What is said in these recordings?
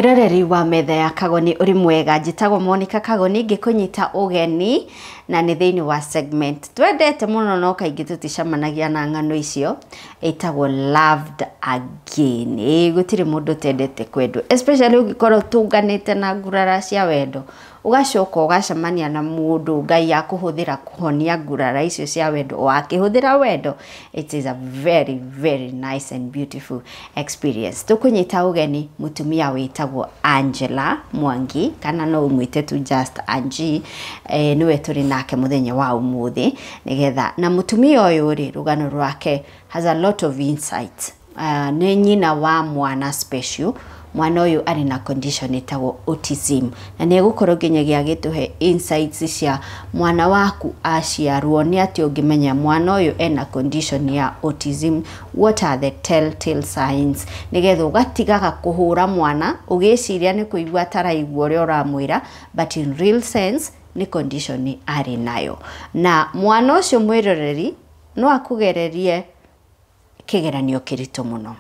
Mwiroreri wa metha ya Kagoni uri mwega njitagwo Monica Kagoni ngikunyita ugeni na ni thiini wa segment twendete muno no kaingi tuticamanagia na ng'ano icio itagwo loved again. Gutire mundu tendete kwendwo, especially ugikorwo tunganite na ngurara cia wendo ugacoka ugacamania na mundu Ngai akuhuthira kuhonia ngurara icio cia wendo wakihuthira wendo. It is a very nice and beautiful experience. Tukunyita ugeni mutumia witagwo Angela Mwangi kana no umwite tu just Angie, niwe turi nake muthenya wa umuthi nigetha na mutumia uyu ri rugano rwake has a lot of insight. Ni nyina wa mwana special. Mwana uyu ari na condition itagwo autism na ni gukorwo nginyagia gituhe insights cia mwana waku aciarwo ni ati ungimenya mwana uyu ena condition ya autism, what are the telltale signs, nigetha ugatigaga kuhura mwana ugiciria ni kuigua taraigua uri uramwira but in real sense ni condition ari nayo. Na mwana ucio mwiroreri no akugererie kigeranio kirito muno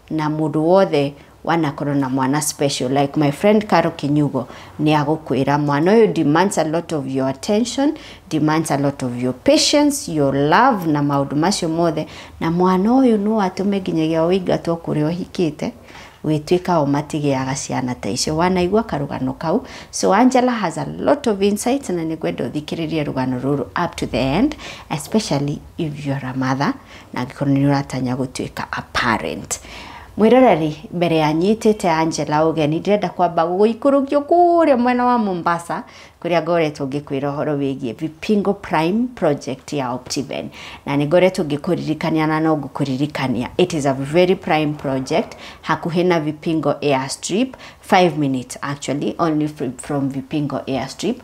na mundu wothe wana korona mwana special like my friend Karo Kinyugo ni agukwira mwana uyu demands a lot of your attention, demands a lot of your patience, your love na maundu macio mothe, na mwana uyu no atume nginyagia wigatwo kuri ohikite witwika o matigiaga ciana ta icio. Wanaigua karugano kau. So Angela has a lot of insights na nigwenda uthikiririe rugano ruru up to the end, especially if you are a mother na gikorwo ni uratanya gutwika a parent. Mwiroreri mbere ya nyitete Angela ugeni ndirenda kwamba guikurugio kuria mwena wa Mombasa kuria ngoretwo ngikwira horo wigie Vipingo Prime project ya Optiven na ni ngoretwo ngikuririkania na no ngukuririkania. It is a very prime project hakuhe na Vipingo airstrip, 5 minutes actually only from Vipingo airstrip,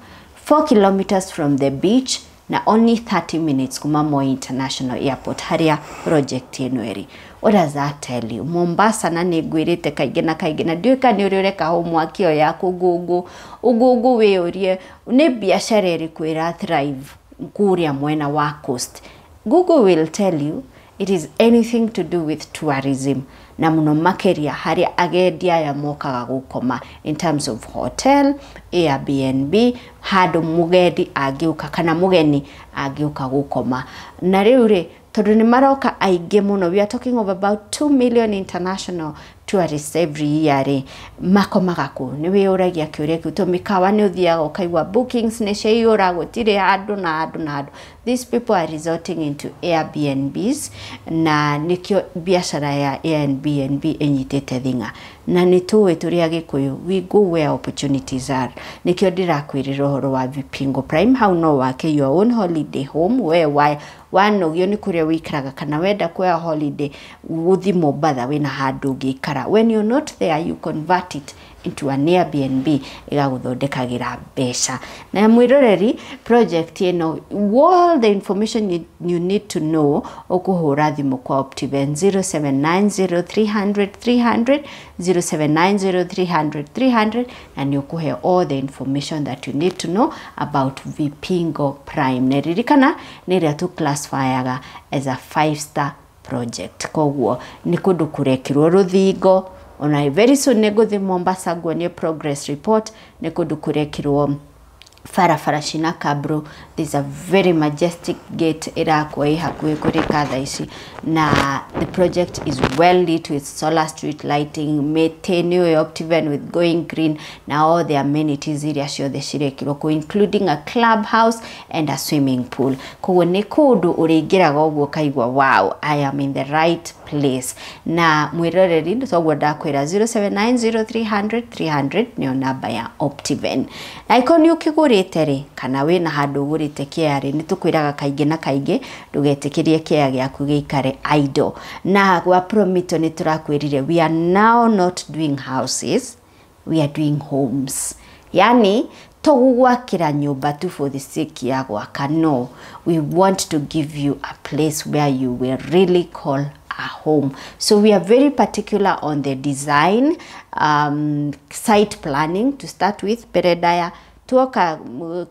4 kilometers from the beach na only 30 minutes kuma Moi International Airport haria project ino eri. What does that tell you? Mombasa na nigwirite kaingi na kaingi na ndiuka ni uri ureka homework yaku gugu wiurie ni biashara iri kwira thrive kuria mwena wa coast. Google will tell you it is anything to do with tourism na muno makeria haria agendia ya mokaga gukoma in terms of hotel, Airbnb, hadu mugedi agiuka kana mugeni agiuka gukoma. Na riu ri tondu ni maroka aige muno, we are talking of about 2 million international tourists every year makomaga ku ni wiuragia kiuria kitu mikawa ni uthiaga ukaigwa bookings ni ciura gutire andu na andu. These people are resorting into Airbnbs na nikio biashara ya Airbnb enyitete thinga na ni tuwe turia gikuyu we go where opportunities are. Nikio ndirakwirira horo wa Vipingo Prime how no wake your own holiday home where wanogio ni kuria wikaraga kana wenda kwa holiday uthi Mombasa wina handu ngikara. When you're not there you convert it into an Airbnb igaguthondekagira mbeca. Na mwiroreri project ino all the information you need to know ukuhura thimu kwa Optiven 0790300300 0790300300 and ukuhe all the information that you need to know about Vipingo Prime. Neririkana niria tu classifyaga as a 5-star project. Koguo ni kundu kurekirwo ruthingo ona very soon neguthi Mombasa gwonie progress report ni kundu kurekirwo farafara shina kabro. There's a very majestic gate irakwa ihakwe kuri kathaici na the project is well lit with solar street lighting, maintained Optiven with going green na all the amenities iria ciothe cirekirwo ku including a clubhouse and a swimming pool. Koguo ni kundu uringiraga uguo kaigwa wow, I am in the right place. Na mwiroreri togwo ndakwira 0790300300 ni namba ya Optiven. Na ikoni ukigurite ri kana wina handu ugurite kiari ni tukwiraga kaingi na kaingi ndugetikirie kia giaku giikare idle. Na gwa promito ni turakwirire we are now not doing houses, we are doing homes. Yani tugwakira nyumba tu for the sake ya gwaka. No, we want to give you a place where you will really call a home. So we are very particular on the design, site planning to start with. Peredaya tuoka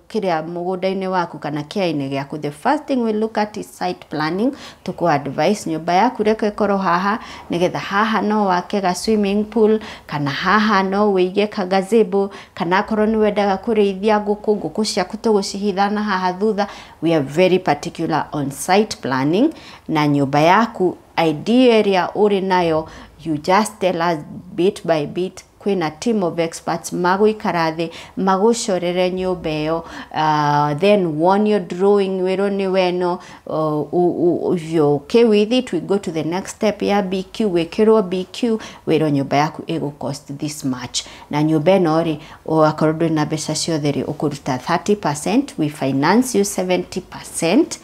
kiria mugunda-ini waku kana kia-ini giaku, the first thing we look at is site planning. Tuku advice nyumba yaku reke korwo haha nigetha haha no wake ga swimming pool, kana haha no wige ka gazebo, kana korwo ni wendaga kureithia nguku ciaku tugucihithana haha thutha. We are very particular on site planning. Na nyumba yaku idea area uri nayo, you just tell us bit by bit. Kwina team of experts maguikara thi magucorere nyumba iyo, then won your drawing wero ni weno. If you're okay with it, we go to the next step ya BQ. Wekirwo BQ wero nyumba yaku ego cost this much, na nyumba ino ri akorwo na mbeca ciothe ri ukuruta 30%, we finance you 70%.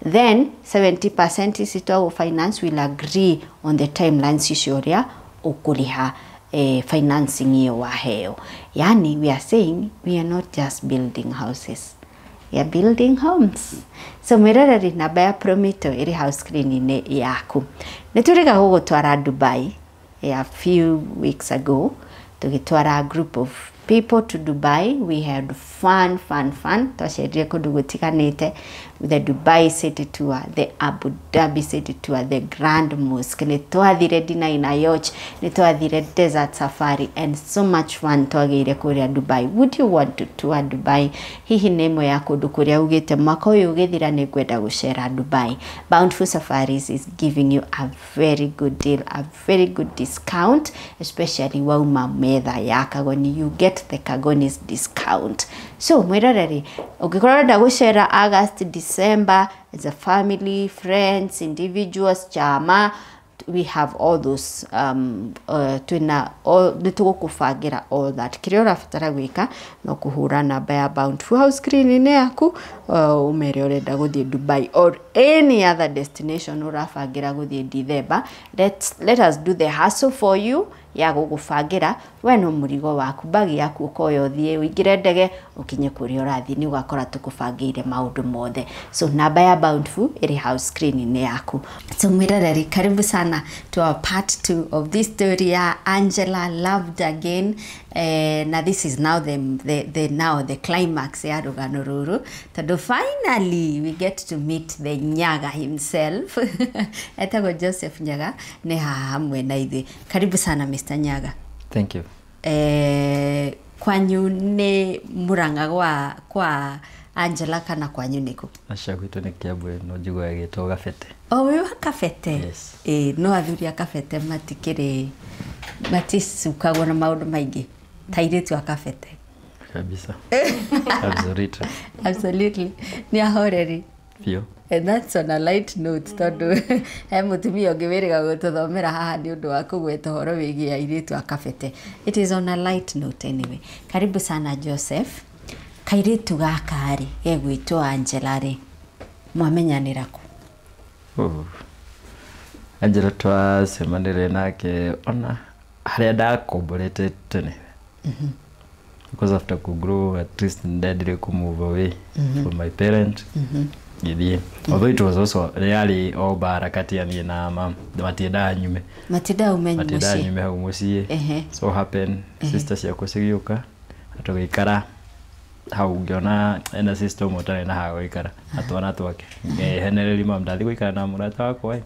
Then 70% is to finance, will agree on the timelines icio ukuriha financing iyo waheo. Yani we are saying we are not just building houses, we are building homes. So mirarari namba ya Promito iri house cleaning yaku. Nituriga gugutwara Dubai a few weeks ago. Tugitwara a group of people to Dubai. We had fun. Twasherie kundu gutiganite, the Dubai city tour, the Abu Dhabi city tour, the Grand Mosque, nitwathire dina ina yacht, nitwathire desert safari, and so much fun twagire kuria Dubai. Would you want to tour Dubai? Hihi nemo ya kundu kuria ugite mwaka uyu ugithira ni gwenda gucera Dubai? Bountiful Safaris is giving you a very good deal, a very good discount, especially wauma metha ya Kagoni. You get the Kagonis discount. So mwiroreri ugikorwo nda gucera August, December as a family, friends, individuals, chama, we have all those nitugukufangira all that. Kiria urabatara gwika no kuhura namba ya Bountiful House Cleaning yaku, umere urenda guthie Dubai or any other destination urafangira guthie December. Let us do the hustle for you ya gugufangira. We no murigo waku, bagi yaku ukoyo thie wingire ndege ukinye kuria urathi, ni ugakora tukufangire maundu mothe. So namba ya Bountiful iri house cleaning yaku. So mwiroreri, karibu sana to our part 2 of this story ya Angela Loved Again. Now this is now the climax ya rugano ruru, tado finally we get to meet the Nyaga himself. Etago Joseph Nyaga ne hamwe na ithi. Karibu sana Mr. Nyaga. Thank you. Kwanyu ne Murang'a kwa Angela kana kwanyu niku? Acha gwitu ni Kiambu no njigwa yagitwo Gabete. We wa Gabete? Yes. No athuri a Gabete matikire matisukagwo na maundu maingi tairitu a Gabete. Kabisa. Absolutely. Absolutely. Ni ahoreri. Fio. And that's on a light note, tondu mutumia ungĩwĩrĩga gũtũthomera haha nĩ ũndũ wa kũgweta ũhoro wĩgiĩ airĩtu a Gabete. It is on a light note anyway. Karibu sana Joseph. Kairĩtu gaka rĩ gegwĩtwo Angela rĩ mwamenyanĩra kũ? Angela twacemanire nake ona harĩa ndakomborete tene. Because after to grow, at least ndendire to move away from my parents. Although it was also really all barakati yani na mama matienda nyume. Matida nyume hau mucie. So happen sister ciakwa cigĩũka atũgĩikara hau ngiona ena sister motare na hau ikara atwana twake. Henereri mama ndathi gũikara na mũrata wakwa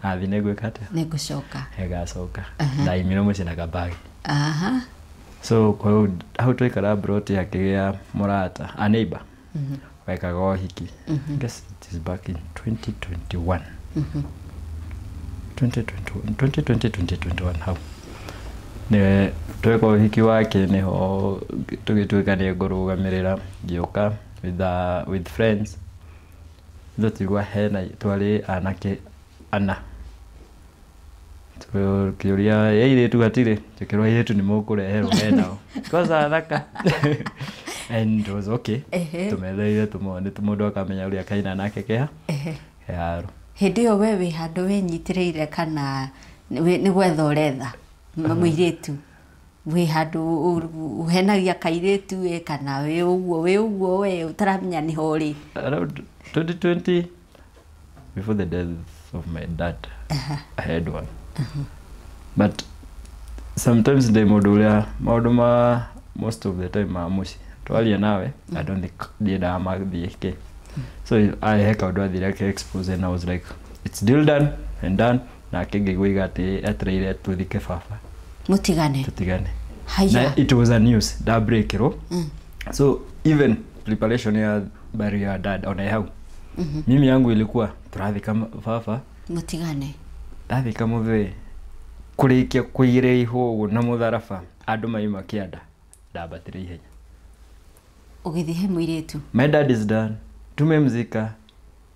athi nĩ gwĩka atĩa? Nĩ gũcoka. Egacoka. Ndaimire mũciĩ na kabagi. So kwa hiyo hau twikara brought akigĩa mũrata a neighbor. Wekaga ũhiki. Guess it is back in 2021. 2021 hau. Ne tweka ũhiki wake niho tugĩtuĩka nĩ ngũrũgamĩrĩra ngĩũka with friends. Ndotigwa hena twari anake ana. Kĩũria yairĩtu hatirĩ tukĩrwo yairĩtu nĩ mũkũreherwo menao. Koza thaka. And it was okay. Tumetheire tumone mũndũ akamenya ũrĩa kaina nake keha. Yaro. Hĩndĩ ĩyo we wĩ handũ wĩnyitĩrĩire kana nĩ gwetha ũretha mũirĩtu? Wĩ handũ ũhenagia kairĩtu kana wĩ ũguo we ũtaramenya nĩ ho ũrĩ? Around 2020, before the death of my dad, I had one. But sometimes the modula most of the time muci twaria nawe I don't think ndiendaga mathiĩ kĩ so I he kaũndũ athire expose and I was like it's still done and done na kĩngĩgũiga atĩ etereire tũthike baba mutigane na it was a news that breakero so even preparation ya burial ya dad ona hau mimi yangu ilikuwa turathika baba mutigane ndathika muthe kurikia kuire iho na mutharaba andu maima kianda ndabatire ihenya ugithihe muiretu my dad is done tumemzika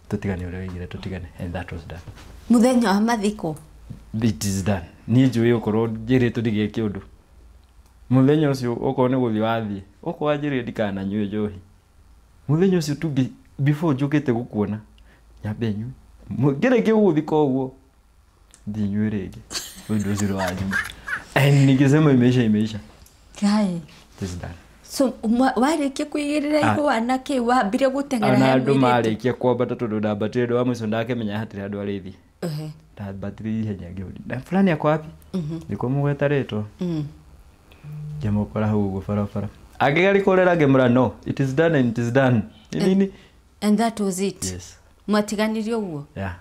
tutigane ule wigire tutigane and that was done muthenya wa mathiko it is done ni njui ukorwo njire tudige kiundu muthenya ucio ukorwo ni guthi wathi ukorwo njire ndikana nyue njohi muthenya ucio tungi before njukite gukuona nyambe nyue ngire kiuthi koguo ndinywe rege ndio zero wajibu nikisema imeisha kai this done so warĩkia kuigĩrĩra ihu anake wambire gũteng'era he andũ marĩkia kwambata tondũ ndambatire andũ wa mũico ndakĩmenya hatirĩ andũ arĩthi ndambatire ihenya ngĩũria fulani ako wapi nĩkuo mũgwetarĩtwo ngĩmũkora hau ũguo barabara angĩgari kũrera ngĩmũra no it is done and it is done nini and that was it yes mwatiganirie ũguo yeah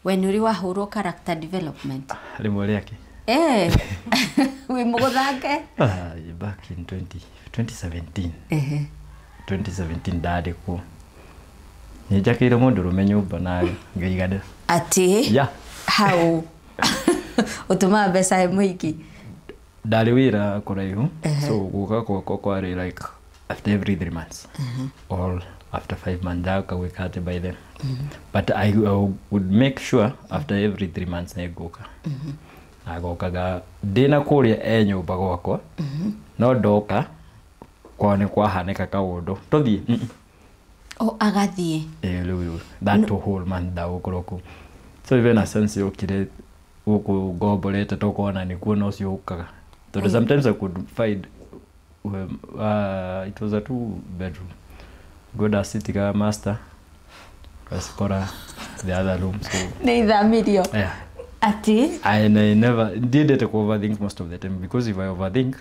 when uri wahũrwo character development rĩmwe rĩake we mũgũthake back in 2017 2017 ndari ku nijakire mundu rume nyumba na ngaigada ati yeah how utuma mbeca muiki ndari wira kuraihu so guka kwa like after every 3 months or after 5 months daka we cut by them but I would make sure after every 3 months na guka agokaga dina kuria nyumba gwakwa no ndoka kwone kwahaneka kaundu tuthie agathie riu that whole month da ukoroku so even a sense yokire uku gomborete tokona ni kuona ucio ukaga so sometimes I could find it was a 2 bedroom good asitiga master askora the other room so neithamirio yeah ati I never did it overthink most of the time because if I overthink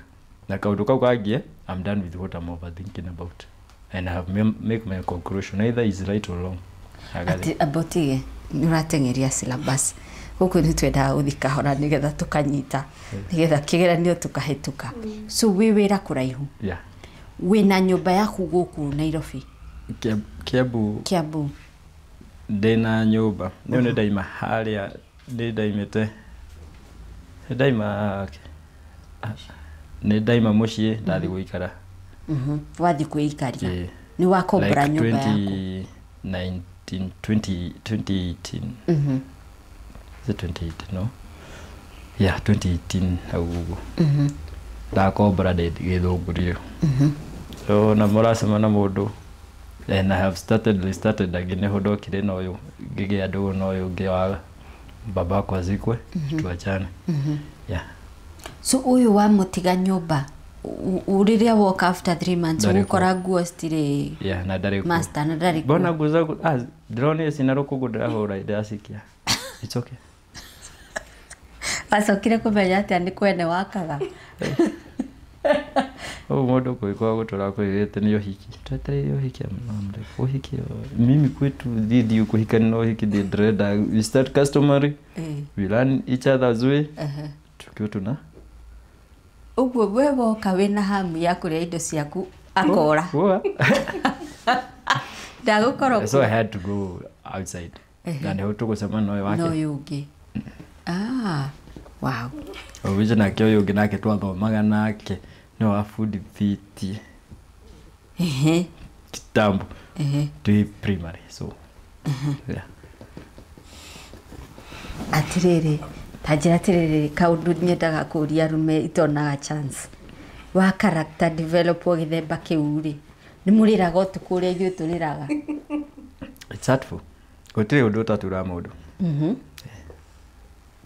na kaundu kau kagie I'm done with what I'm overthinking about and I have make my conclusion either is right or wrong ati abotige nuratengeria syllabus guku ni twenda uthika hora nigetha tukanyita nigetha kigeranio tukahituka so we wira kuraihu yeah wina nyumba yaku guku Nairobi Kiambu ndina nyumba niyo ni daima haria ni daimete daima ni daima mucie ndathi guikara wathi kuikaria ni wakombra nyumba yaku 2018 the 2018 no yeah 2018 agugo ndakombra githungurio so na murasema na mundu and I have started again hodokire na uyu ngige andu na uyu ngiwaga baba kwa zikwe tuachane yeah so uyu wa mutiga nyumba uriria walk after 3 months ukora nguo stire yeah na ndari ku master na ndari ku bona nguza drone sina rukugu ndahora ndasikia it's okay asokire kumenya ati ani kwene wakaga mundu kuikwa gutura kwirite ni yohiki twetere yohiki amamre uhiki mimi kwetu dhidi ukuhika no hiki the dread we start customary we learn each other's way tukio tuna uguo wewe kawena hamu ya kuria indo ciaku akora ndagukoro so I had to go outside and how to go sama no wake no yugi wow original kyo yugi nake twathomaga nake no afundi fiti kitambo to primary so yeah atirere tajira tirere kaundu nyendaga kuria rume itonaga chance wa character develop ogithemba kiuri ni muriraga utukuria ithu turiraga it's hurtful gutire undu tatura mundu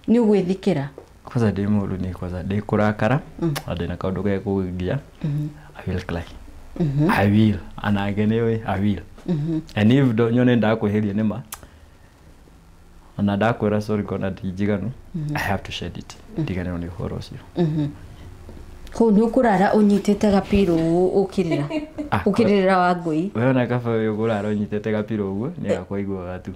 ni ugwithikira kwanza ndi mundu ni kwanza ndi kurakara andi na kaundu ge kugia I will cry I will and again I will and if don't nyone ndakweheria nima ona ndakwira sorry kona dijiganu I have to shed it ndigane ni horo cio Ko ni ukurara unyitete gapiro ukirira. Ukirira wa ngui. Wewe na kaba yo kurara unyitete gapiro uguo ni akwaigua gatu.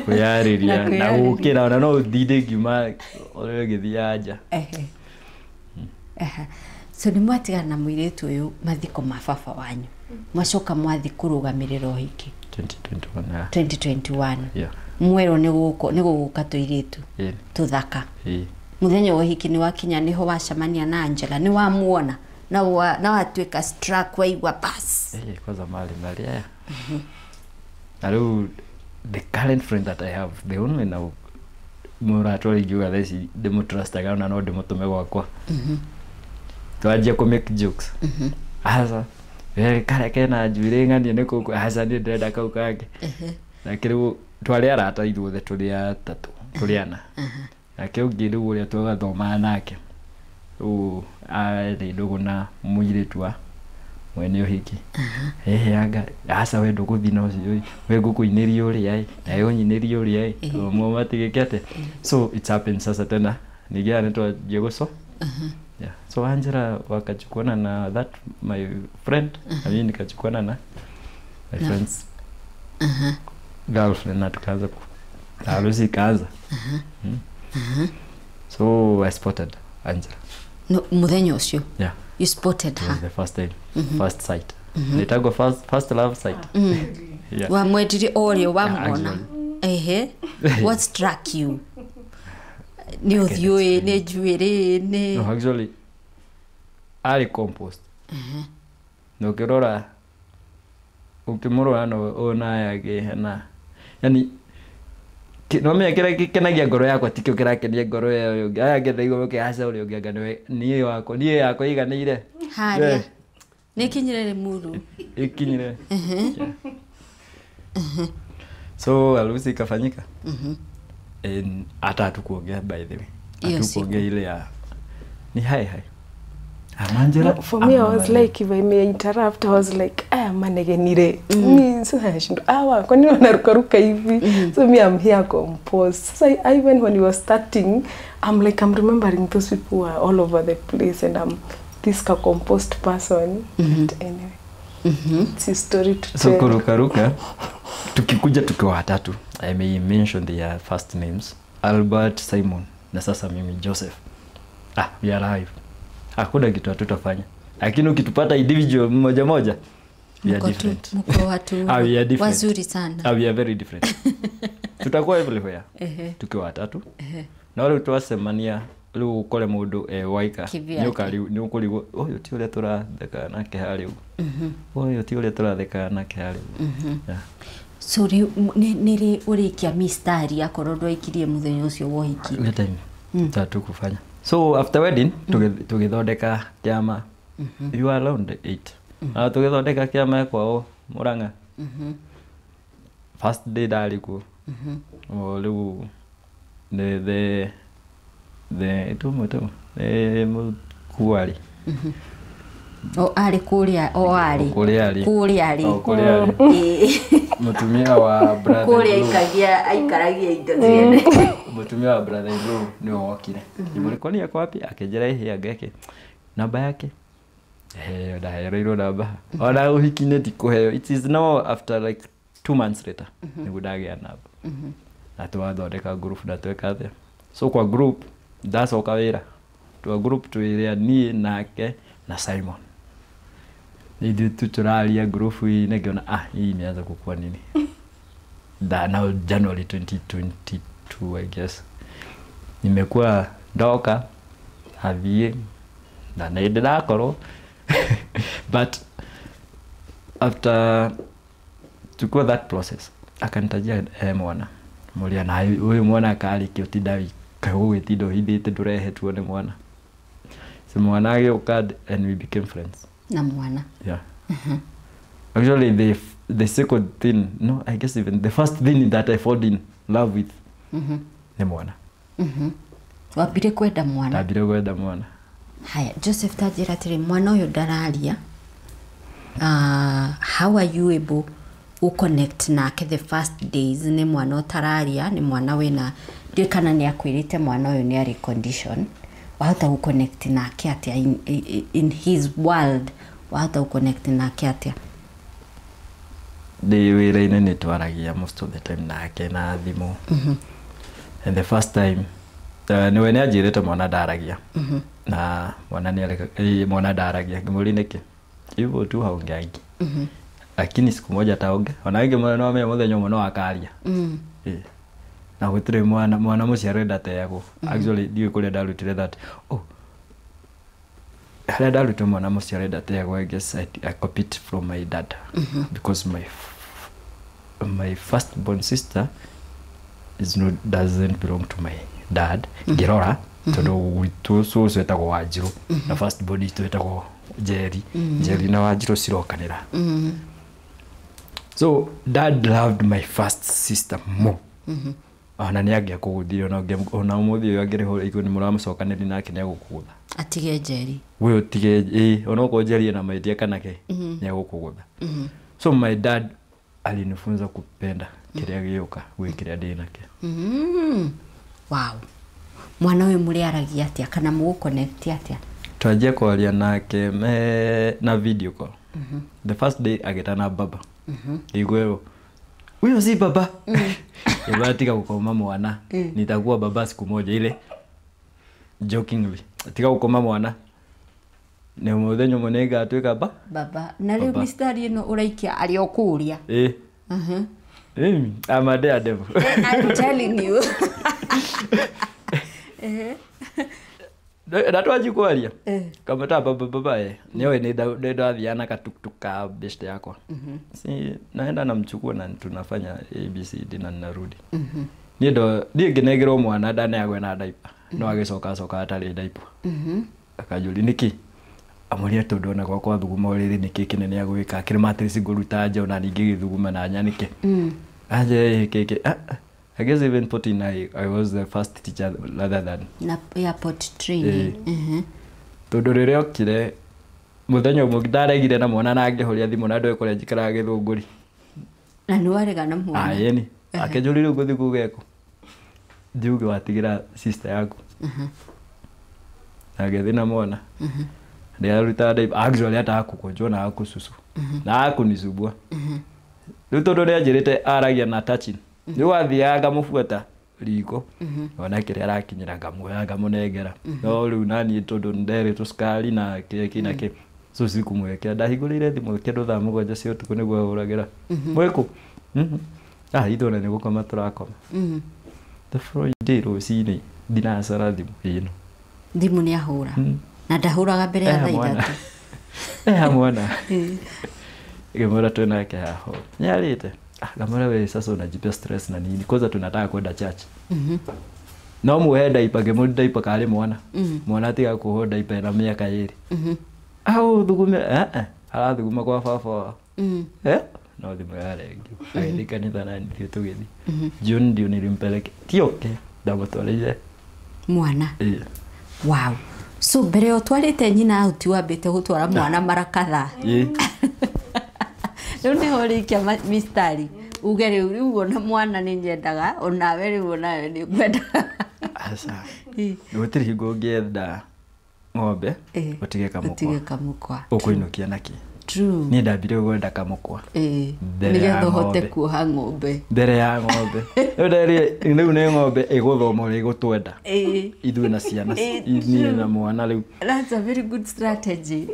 Kuyariria na ukira ona no thinde ngima ore githianja. So ni mwatigana na muiretu uyu mathiko ma baba wanyu. Mwacoka mwathi kurugamirira uhiki 2021. 2021. Yeah. Mwero ni guguka tuiretu. Yeah. Tuthaka. Muthenya wa uhiki ni wakinya niho wacamania na Angela ni wamuona na watuika struck waigwa bas. Kwanza mali ya. Alu the current friend that I have, the only now Muratori juga thesi demo trust agana no demo tume gwakwa. Twajia ku make jokes. Asa we kare kena njwire ngani ne ko asa ni ndenda kau kake. Lakini twali arata ithuothe tuli atatu tuliana. Nake ungi riu uria twathoma nake. Ari ndugu na muiritu wa mwene uhiki. Anga asa we nduguthi no cio we ngukuinirie uri ai na yo nyinirie uri ai mo matigikete. So it happens sasa tena nigia netwa Jegoso. Yeah. So Angela wakachukuana na that my friend. I mean nikachukuana na my friends. Girlfriend na tukaanza harusi kaanza. So I spotted Angela. No muthenya ucio. Yeah. You spotted her. The first time. First sight. Nitago first love sight. Yeah. Wa mwediri orio wa muona. What struck you? Ni uthioi ni juire ni. No, actually ali compost. No kirora ukimurora no ona yake na yani no me kira kikenagia ngoro yakwa tikio kirakenia ngoro yayo aya ngethaigo ke asa uri ungianga ni yako iganire haria ni kinyire muru ikinyire. So harusi ikafanyika. Hata tukuongea by the way. Tukuongea ile ya ni hai. No, for me, I was like, if I may interrupt, I was like, manegenire. Me, so I should, kwa nini unarukaruka hivi? So me, I'm here composed. So even when we were starting, I'm remembering those people who are all over the place, and I'm this composed person. But anyway, it's a story to tell. So kurukaruka, tukikuja tukiwa watatu. I may mention their first names. Albert, Simon, na sasa mimi Joseph. We arrive. Hakuna kitu tutafanya. Lakini ukitupata individual moja moja, we are different. Mko watu we are different. Wazuri sana. We are very different. Tutakuwa everywhere. Tukiwa watatu. Na wale tuwasemania lu ukole mundu waika ni ukurigo oyo ti ule turatheka nake hari oyo ti ule turatheka nake hari. So niri urikia mistari akorwo ndwaikirie muthenya ucio wa uhiki. Ile time tatu kufanya. So after wedding tugithondeka kiama. You are around 8. Tugithondeka kiama kwao Murang'a. First day dali ku. Riu the mukuari. Ali kuria kuria mutumia wa brother kuria aikaragia indo ziene. Mutumia wa brother bro ni wokire. Nimulikonia yako wapi akejera hii ageke namba yake ndahereirwo namba ona uhikine tikuheo. It is now after like 2 months later nigudagia namba na twathondeka group na tweka thia. So kwa group ndacoka wira twa group twiria ni nake na Simon. Ndio tuturalia group hii ngiona hii imeanza kukua nini. Now January 2022 I guess. Nimekuwa ndoka havie na naendelea koro. But after to go that process akantajia mwana mulia na huyu mwana akali kiotidawi kawe tido hidite turehe tuone mwana. So mwana ageuka and we became friends. Na mwana. Yeah. Actually the second thing, no, I guess even the first thing that I fall in love with ni mwana. Wabire kwenda mwana. Wabire kwenda mwana. Haya, Joseph tajira tiri mwana uyu dararia. How are you able to connect nake the first days? Ni mwana utararia, ni mwana wena ndio kana ni akwirite mwana uyu ni ari condition wahota ku connect na atia in his world wahota ku connect na atia the wira-inĩ nĩ twaragia most of the time nake na thimũ and the first time niwe nĩ anjĩrĩte mwana ndaragia na mwana ndaragia ngĩmũria nĩkĩ hivyo tu haongeagi lakini siku moja taonge ona wengi mwana wame mũthenya ũmwe no akaria na gũtirĩ mwana mũciĩ arenda tegwo actually ndiũ kũrĩa ndarutire that harĩa ndarutire mwana mũciĩ arenda tegwo I guess I copied from my dad because my first born sister doesn't belong to my dad ngĩrora tondũ gwitũ cũcũ etagwo Wanjirũ na first born itũ etagwo Njeri na Wanjirũ cirokanĩra so dad loved my first sister more ona nĩ angĩakũgũthire ona ũmũthĩ ũyũ angĩrĩho igũrũ nĩ mũramũcokanĩria nake nĩ agũkũgũtha atige Njeri we utige ona uko Njeri na maidia kanake nĩ agũkũgũtha so my dad alinifunza kupenda kĩrĩa gĩoka gwĩ kĩrĩa ndĩ nake wow mwana ũyũ mũrĩ aragia atia kana mũgũ connect atia twanjia kwaria nake na video call the first day agĩtana baba igwero huyo si baba ibatiga gũkoma mwana nitakuwa baba siku moja ile jokingly tiga gũkoma mwana nĩ mũthenya ũmwe nĩngatwĩka baba na rĩu mistari ĩno ũraikia arĩ o kũria I'm a daredevil. I'm telling you. Ndatwaji kwaria kama ta baba niwe nĩ ndathiana katuktuka best yakwa si naenda namchukua na tunafanya ABCD na ninarudi niĩ ngĩnegerwo mwana ndane yagwe na diaper no agĩcoka atarĩ diaper akajũri nĩkĩ amũria tondũ ona gwakwa thuguma ũrĩrĩ nĩkĩ kĩnene agwĩka kĩrĩ matrix ngũruta nja ona ningĩ gĩthuguma na nyanĩke aje keke I guess even potting I was the first teacher rather than airport training tondũ rĩrĩa okire mũthenya ũmwe ndaregire na mwana na ngĩhoria thimũ na ndũĩ kũrĩa njikaraga Gĩthũngũri na nĩ warega na mwana yeni akĩnjũrire ngũthi kugeko ndiuge watigĩra sister yaku na gĩthi na mwana ndia ruta dai actually hata akukojwa na akususu na akunisumbua rĩu tondũ nĩ anjĩrĩte aragia na touching nĩ wathiaga mũbuata riko ona kĩrĩa arakinyĩra ngamuoya ngamũnengera no rĩu nani tondũ nderĩtwo cukari na keki na kĩ so sikumwekera ndahingũrĩire thimũ kĩndũ thaa mũgwanja cia ũtukũ nĩguo ahũragĩra mwĩkũ itũna nĩ gũkoma tũrakoma the following day rũcinĩ ndinacara thimũ ĩno thimũ nĩ ahũra na ndahũraga mbere ya thaa ithatũ mwana Gemora tunake hapo. Nyalite. Gamora wewe sasa unajipia stress na nini? Kwanza tunataka kwenda church. No muhenda ipage muda ipakale mwana. Mwana atiga kuhoda ipa na miaka 2. Au thugume ala thuguma kwa fafa. No thimo yale. Aidika ni thana ndio tugethi. June ndio nilimpeleke. Tioke ndamutwalije mwana. Wow. So mbere otwarite nyina auti wambite gutwara mwana marakatha. Rĩu nĩho rĩkia mistari uge rĩu wona mwana nĩ nyendaga onawe rĩu onawe nĩ ngwendaga asa gũtirĩ hingo ũngĩenda ng'ombe ũtige kamũkwa ũkũinũkia naki true niĩ ndambire gwenda kamũkwa nĩgetha ũhote kuoha ng'ombe mbere ya ng'ombe rĩu nĩ ng'ombe ĩgũthoma ũrĩa ĩgũtwenda ithuĩ na ciana niĩ na mwana rĩu. That's a very good strategy.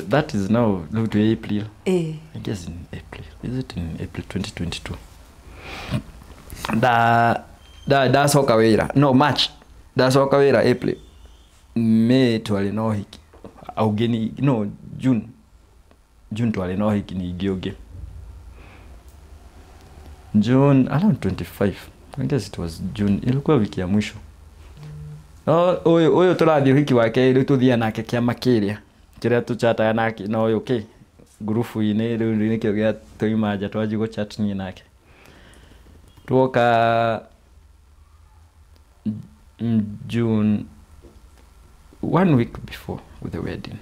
That is now look to April. I guess in April. Is it in April 2022? Da soka wira. No March. Da soka wira April. May twali no hiki. Augeni no June. June twali no hiki ni gioge. June around 25. I guess it was June. Ilikuwa wiki ya mwisho. No oyo tũrathiĩ ũhiki wake rĩu tũthia nake kĩama kĩrĩa kĩrĩa tũchataga nake no oyo okay group-inĩ rĩu nĩkĩo gĩa tũima nja twanji gũchat niĩ nake tuoka June 1 week before with the wedding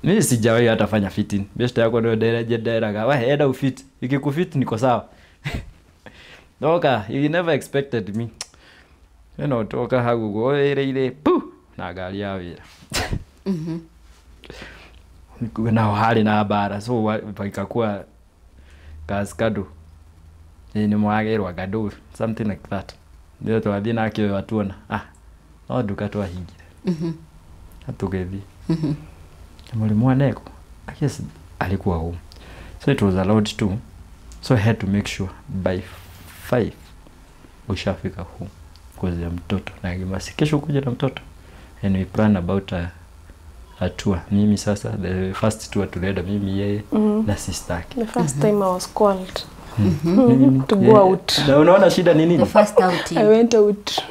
Mimi sijawahi hata fanya fitting. Best yako ndio deraga. Wewe enda ufit. Ikikufit niko sawa. Doka, you never expected me. Toka hagugo ile pu na gari ya wira. Na hali na bara so ikakuwa kaskado. Ni mwagerwa gado something like that. Ndio twathi na kio watuona. No duka twahingire. Atugethi. Mwalimu waneko. I guess alikuwa home. So it was allowed to. So I had to make sure by 5 ushafika home because ya mtoto na gimasi kesho kuja na mtoto. And we plan about a tour. Mimi sasa the first tour tulienda mimi yeye na sister yake. The first time I was called to go out. Na unaona shida ni nini? The first outing. I went out.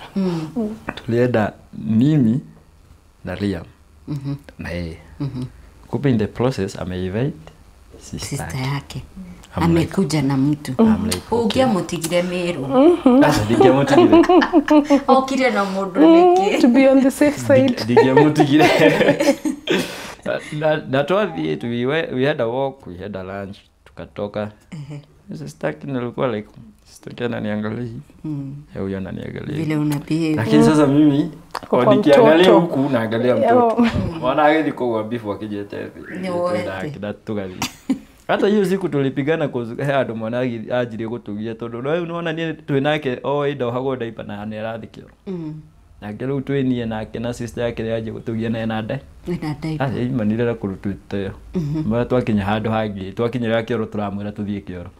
Tulienda mimi na Liam. Na yeye. Kupa in the process ameinvite sister yake. Amekuja na mtu. Ukia mutigire Meru. Digia mutigire. Okire na mundu niki. To be on the safe side. Digia mutigire. That was it. We had a walk, we had a lunch, tukatoka. Sister yake nilikuwa like sister yake ananiangalia hivi. Huyo ananiangalia. Vile unabehave. Lakini sasa mimi nikiangalia huku naangalia mtoto. Wanaangalia kwa bifu akijeta hivi. Ni wote. Kidatugali. Hata hiyo siku tulipigana kwa ndo mwanagi ajire gutugia tondu no unaona ni twinake indo hago daipa na nerathikio na ngero twenie nake na sister yake yaje gutugia na ndai imanire kurutute mara twakinya handu hangi twakinyira kioro turamwira tuthie kioro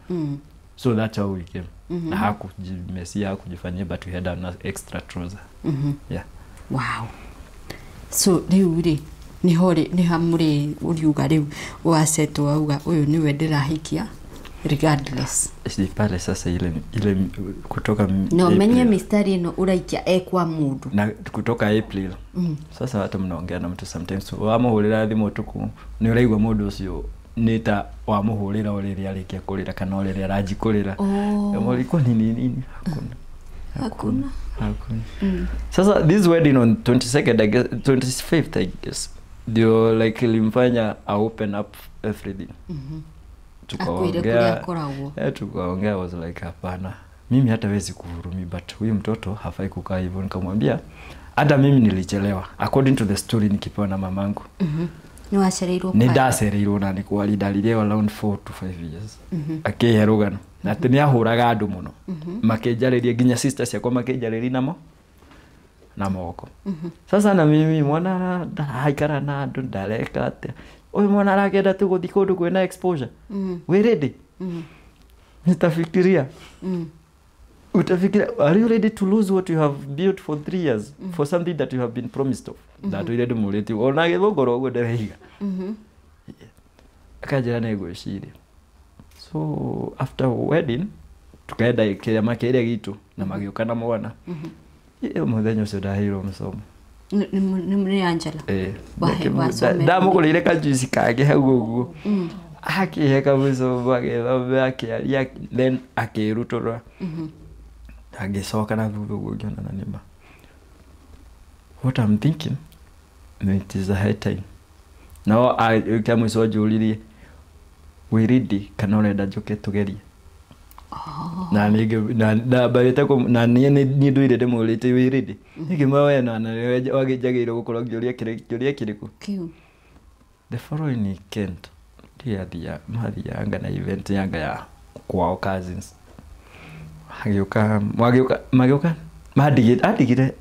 so that's how we came na hakujimesi kujifanyia but we had an extra trouser yeah. Wow. So riu ni hamuri uriuga riu wasetwa auga uyu niwe ndirahikia regardless pale sasa ile kutoka no menye mistari ino uraikia kwa mundu na kutoka April sasa hata mnaongea na mtu sometimes wamuhurira thimu tuku ni uraigwa mundu ucio nita wamuhurira uriri arikia kurira kana uriri arajikurira mulikuwa nini hakuna sasa this wedding on 22nd I guess 25th I guess ndio like ilimfanya open up everything. Tukaongea tukaongea was like hapana. Mimi hata wezi kuvurumi but huyu mtoto hafai kukaa hivyo. Nikamwambia hata mimi nilichelewa according to the story nikipewa na mamangu. Ni wacereirwo kwa. Ni ndacereirwo na nikuwa lidalile around 4 to 5 years. Akiherugana. Na tini ahuraga andu muno. Makenjariria ginya sisters yakwa makenjariria namo. Na moko. Sasa na mimi mwana haikara na andu ndareka ate. Oy mwana aragenda tu guthi kundu kwina exposure. We ready? Nitafikiria. Utafikiria are you ready to lose what you have built for 3 years for something that you have been promised of? That we ready muleti. Ona githogoro ugo ndereiga. Akajira na gwiciri. So after wedding tukaenda kiama kiria gitu na magioka na mwana. Muthenya ucio ndahiro msomo ni Angela ndamugurire kajuici kage hau uguo akiheka msomo agethobe then akirutura agicoka na thutha uguo ngiona na nima what I'm thinking it is a high time now I kama so juririe we ready kana urenda njoke tugerie na nige na bayeta ko na ni nduire demolete we ready nige mawe na wagejagira gukora kioria kiriku the following weekend dia mathi yanga na event yanga ya kwao cousins mageuka madigire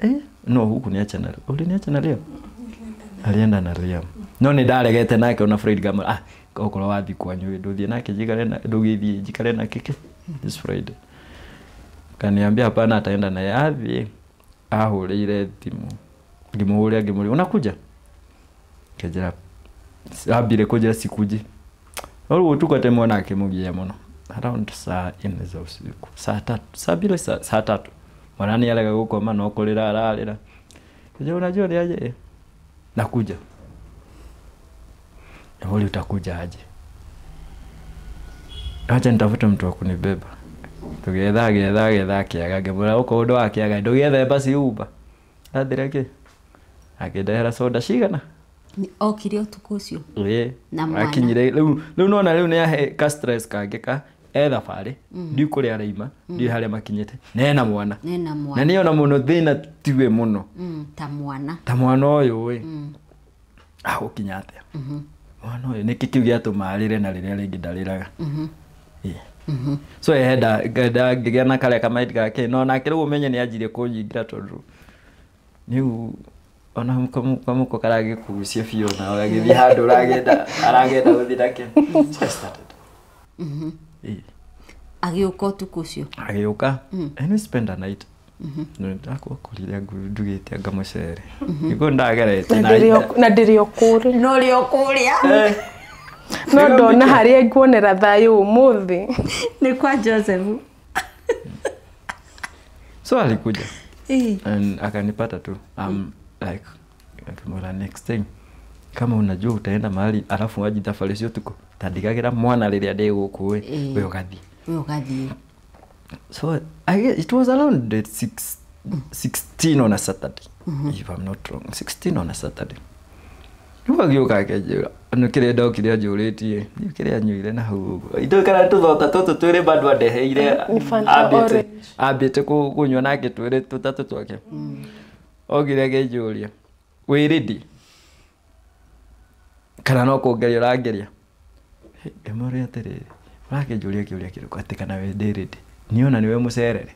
no huku ni channel ni channel leo alienda na Liam no ni ndaregete nake ona Fred gama okoro wathi kwanyu nduthie nake jikare na ndugithie jikare na kike this Friday kaniambia hapana ataenda na yathi ahurire timu ngimuhuria ngimuri unakuja kejera abire kujira sikuji oro tukate mwana akimugia muno around saa 4 za usiku saa 3 saa bila saa 3 mwanani alega gukoma no kurira ararira kejera unajua ni aje nakuja Holi utakuja aje acha nitafuta mtu wa kunibeba tugetha kiaga mbona uko ndo akiaga ndugethe basi uba athireke akidahera soda cigana okire utuku ucio na mwana akinyire riu nona riu ni ahe ka stress kangeka thabarĩ ndiũ kũrĩa araima ndiũ harĩa makinyĩte nena mwana na niona mũno thĩna tiwe mũno ta mwana ũyũ agũkinya atĩa mwana ũyũ nĩkĩ kĩu gĩatũma arĩre na rĩrĩa rĩngĩ ndarĩraga so ngenda ngĩgĩa na karĩa kamaiti gake no nake rĩu ũmenye nĩ anjirie kũnyingira tondũ niu ona kamuko karagĩkucia biũ na agagĩthiĩ handũ aragenda gũthiĩ nake agĩũka ũtukũ ũcio agĩũka and we spend a night ndakorire ndugĩte anga mũcere nĩguo ndagerete na ndĩrĩ okũrĩ no rĩ okũrĩa no ndona harĩa nguonera thayũ ũmũthĩ nĩ kwa Joseph so alikuja and akanipata tu like akimwona next time kama unajua utaenda mahali alafu waji tafari sio tuko tandigagĩra mwana rĩrĩa ndĩ gũkũ we ũgathiĩ so it was around the 16 on a Saturday if I'm not wrong 16 on a Saturday agĩũka akĩnjĩra kĩrĩa ndokire njũrĩtie kĩrĩa nyuire na hau indo kana tũthota tũtũ twĩrĩ bado andeheire ambĩte kũnyua nake twĩrĩ tũtatũ twake ogire akĩnjũria wĩ ready kana no kũngeria ũrangeria ngĩmũria atĩrĩrĩ ũrakĩnjũria kĩũria kĩrĩkũ atĩ kana wĩ ndĩ ready niona niwe mũcerere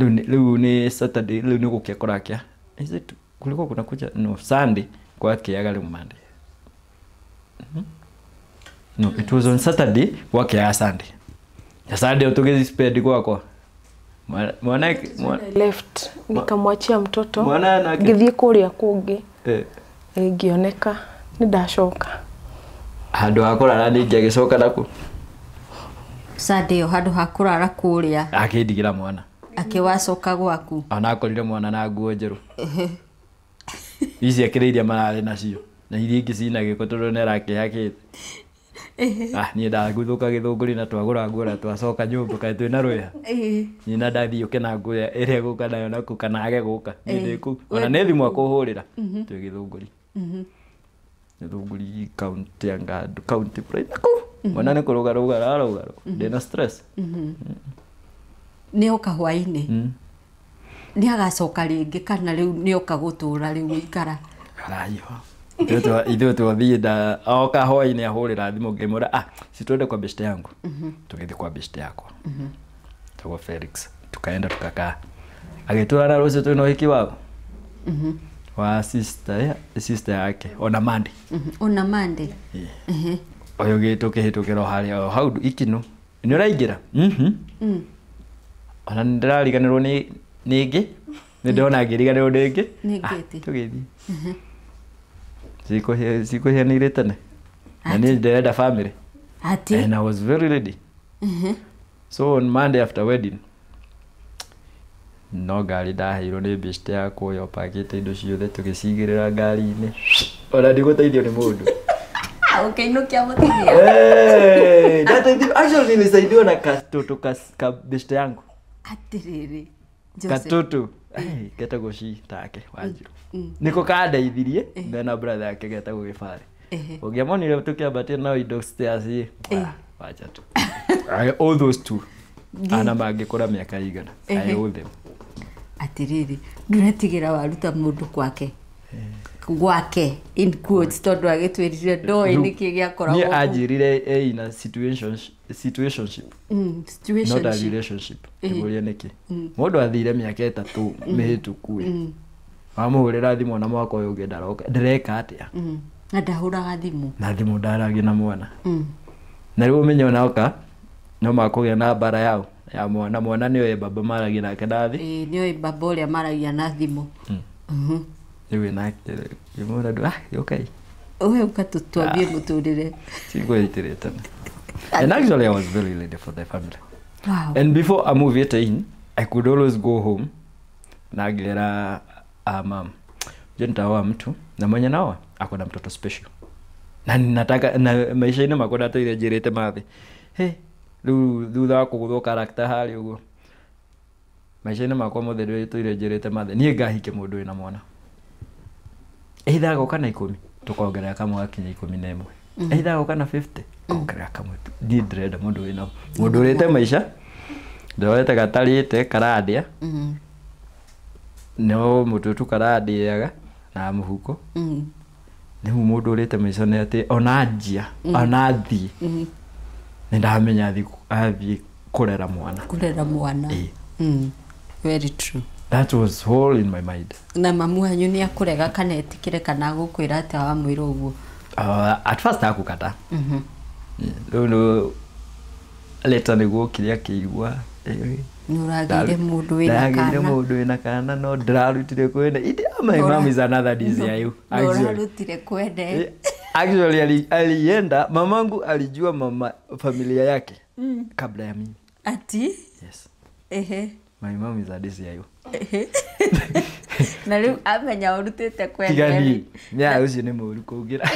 rĩu nĩ Saturday rĩu nĩ gũkĩa kũrakĩa is it kulikuwa kuna kuja no Sunday kwa kiaga leo Monday no it was on Saturday kwa kia Sunday ya Sunday utogezi spend kwako mwana left nikamwachia mtoto ngithie kuria kungi ngioneka ni ndacoka handu hakurara ni ngigicoka naku Sunday handu hakurara kuria akindigira mwana akiwacoka gwaku ona akorire mwana na nguo njeru ici akĩrĩirie mararĩ nacio na iria ingĩ cina gĩko tondũ nĩarakĩhakĩte niĩ ndagũthũka gĩthũngũri na twagũra nguo na twacoka nyũmba kaĩ twĩna rwĩha niĩ na ndathiĩ ũke na nguo ĩrĩa gũka nayo naku kana age gũka nĩndĩku ona nĩ thimũ akũhũrĩra twĩ gĩthũngũri gĩthũngũri kaunti ya Ngandũ kaunti pride mwana nĩ kũrũgarũga ararũgarũ ndĩna stress nĩ oka hwainĩ ni agacoka rĩngĩ kana rĩu nĩ oka gũtũra rĩu ikara ithuĩ twathiĩ nda oka hwainĩ ahũrĩra thimũ ngĩmũra twende kwa best yangu tũgĩthiĩ kwa best yakwa tũgwo Felix tukaenda tukakaa agĩtũra na rũciũ twĩna ũhiki wao wa sister yake ona Monday ũyũ gĩtũkĩhĩtũkĩra harĩa hau ikino nĩ ũraingĩra ona ndĩrariganĩrwo nĩngĩ ndona ngĩriganĩrwo nĩngĩ tũgĩthiĩ sikũhianĩire tene na niĩ ndĩrenda family and I was very ready so on Monday after wedding no ngari ndaheirwo nĩ best yakwa yo pakĩte indo ciothe tũgĩcigĩrĩra ngari-inĩ ona ndigũteithio nĩ mũndũ ũkĩinũkia mũtumia actually nilisaidiwa na katoto ka best yangu atĩrĩrĩ katoto getagwo shi take Wanjiru niko kandeithirie na brother yake getagwo Gĩbarĩ ũngĩamonire tũkĩambatia na indo stairs wacha tu all those two ana mangĩkũra mĩaka igana I owe them atĩrĩrĩ ndũretigĩra waruta mũndũ gwake in quotes tondũ agĩtwĩrire ndoĩ nĩkĩ gĩakoragwo niĩ anjĩrire ina situationship not a relationship ĩgũria nĩkĩ mũndũ athire mĩaka 3 mĩhĩtũku wamũhũrĩra thimũ na mwaka ũyũ ũngĩ ndaroka ndĩreka atĩa na ndahũraga thimũ na thimũ ndaragia na mwana na rĩu ũmenye onaoka no makũgĩa na mbara yao ya mwana nĩoĩ baba maragia nake na thĩ nĩoĩ baba ũrĩa maragia na thimũ rĩu nake ngĩmwĩra andũ okay we ũkatũtwambie mũtũrĩre sigũitĩrĩte tene and actually I was very ready for the family and before I moved it in I could always go home na ngĩra mom nitaoa mtu na mwenye nao ako na mtoto special na nataka na maisha-inĩ makwa ndatoire njĩrĩte mathĩ rĩu thutha wa kũgũthwo character harĩ ũguo maisha-inĩ makwa mothe ndĩtoire njĩrĩte mathĩ niĩ ngahike mũndũ wĩna mwana either goka na 10 tukongerera kamwe gakinya 11 either goka na 50 tukongerera kamwe ni ndrenda mundu wina mundu urite maisha ndoete gatarite karadia no mututu karadia na muhuko ni mundu urite maisha ne ati onajia onathi ni ndamenya athi kurera mwana very true. That was all in my mind. Na mamu wanyu ni akurega kana etikire kana gukwira ati wa mwira uguo? At first akukata. No later niguo kiria kiigua. Nuragire mundu wina kana no ndararutire kwenda. My mom is another desire. Ndararutire kwenda. Actually alienda mamangu alijua familia yake kabla ya mimi. Ati? Yes. My mom is a desire. Na riu amenya urutite kwenda. Tigani. Nya ucio ni muru kugira.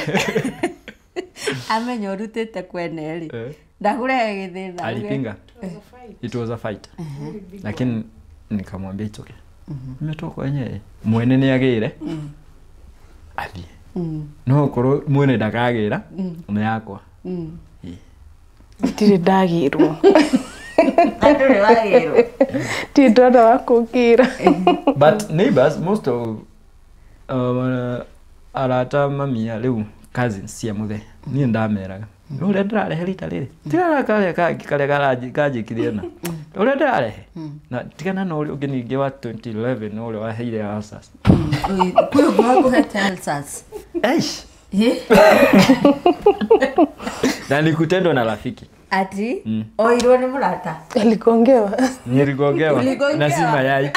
Amenya urutite kwenda ri. Ndagure githina. Alipinga. It was a fight. Lakini nikamwambia it's okay. Nimetoka wenyewe. Mwene ni agire. Athi. No koro mwene ndakagira. Ni yakwa. Tiri ndagirwo. Andure wagirwo. Tiri ndona wakukira. But neighbors, most of arata mamia riu cousins cia muthe ni ndameraga ure ndararehe rita riri tigara kare kanjikirie na ure ndararehe na tigana no uri ungi ningi wa 2011 no uri waheire Alsas kuyo gwaku hete Alsas eish na nikutendwa na rafiki ati oirwo ni murata aligongewa niligongewa na si mayai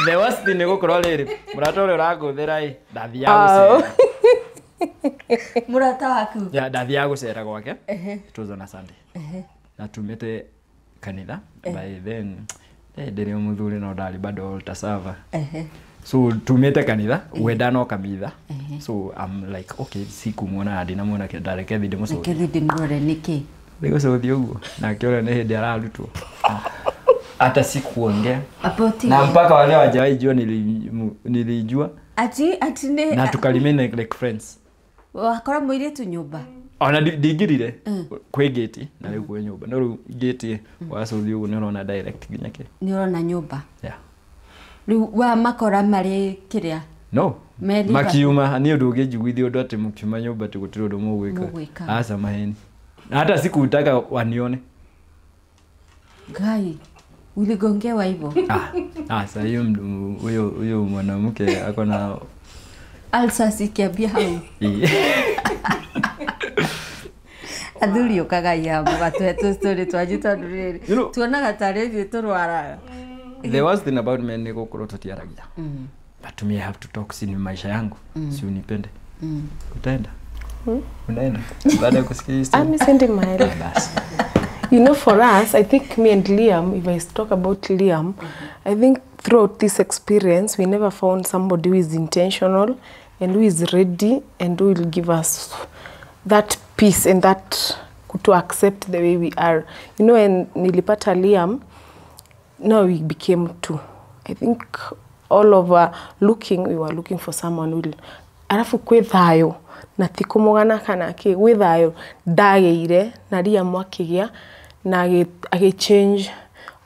the worst thing niko kurorere murata uri uraguthira ndathi ya gucera murata waku ya ndathi ya gucera gwake it was on a Sunday na tumete kanitha by then ndiri muthuri no ndari bado altar server so tumete kanitha wenda no kamitha so I'm like okay sikumuona hadi na muona kidare kethi muso kethi ndore niki Lego sothi uguo na akiona ni hindi ararutwo hata sikuongea na mpaka wale wajawaijua nilijua ati ne na tukalimene like friends wakora mwire tu nyumba ona digirire kwe gate na riu kwe nyumba no gate wa sothi uguo nirona direct ginyake nirona nyumba yeah riu wa makora mari kiria no makiuma ni undu ungejiguithio undu ati mukiuma nyumba tigutiro undu mugwika asa maheni hata sikutaka wanione gai uligongewa hivyo sasa hiyo huyo mwanamke ako na Alsas ikiambia hau athuri ukaga ya mugatu story twajuta nduriri tuonaga tarethi turwaraga the worst thing about men ni gukuru tutiaragia but me have to talk sini maisha yangu si unipende utaenda unaenda baada ya kusikia history I'm sending my bas. You know, for us, I think me and Liam, if I talk about Liam, I think throughout this experience, we never found somebody who is intentional and who is ready and who will give us that peace and that to accept the way we are. You know, when nilipata Liam, now we became two. I think all over looking, we were looking for someone who will arafu kwe thayo na tikumugana kana ki gwe thayo ndageire na ria mwakigia na age change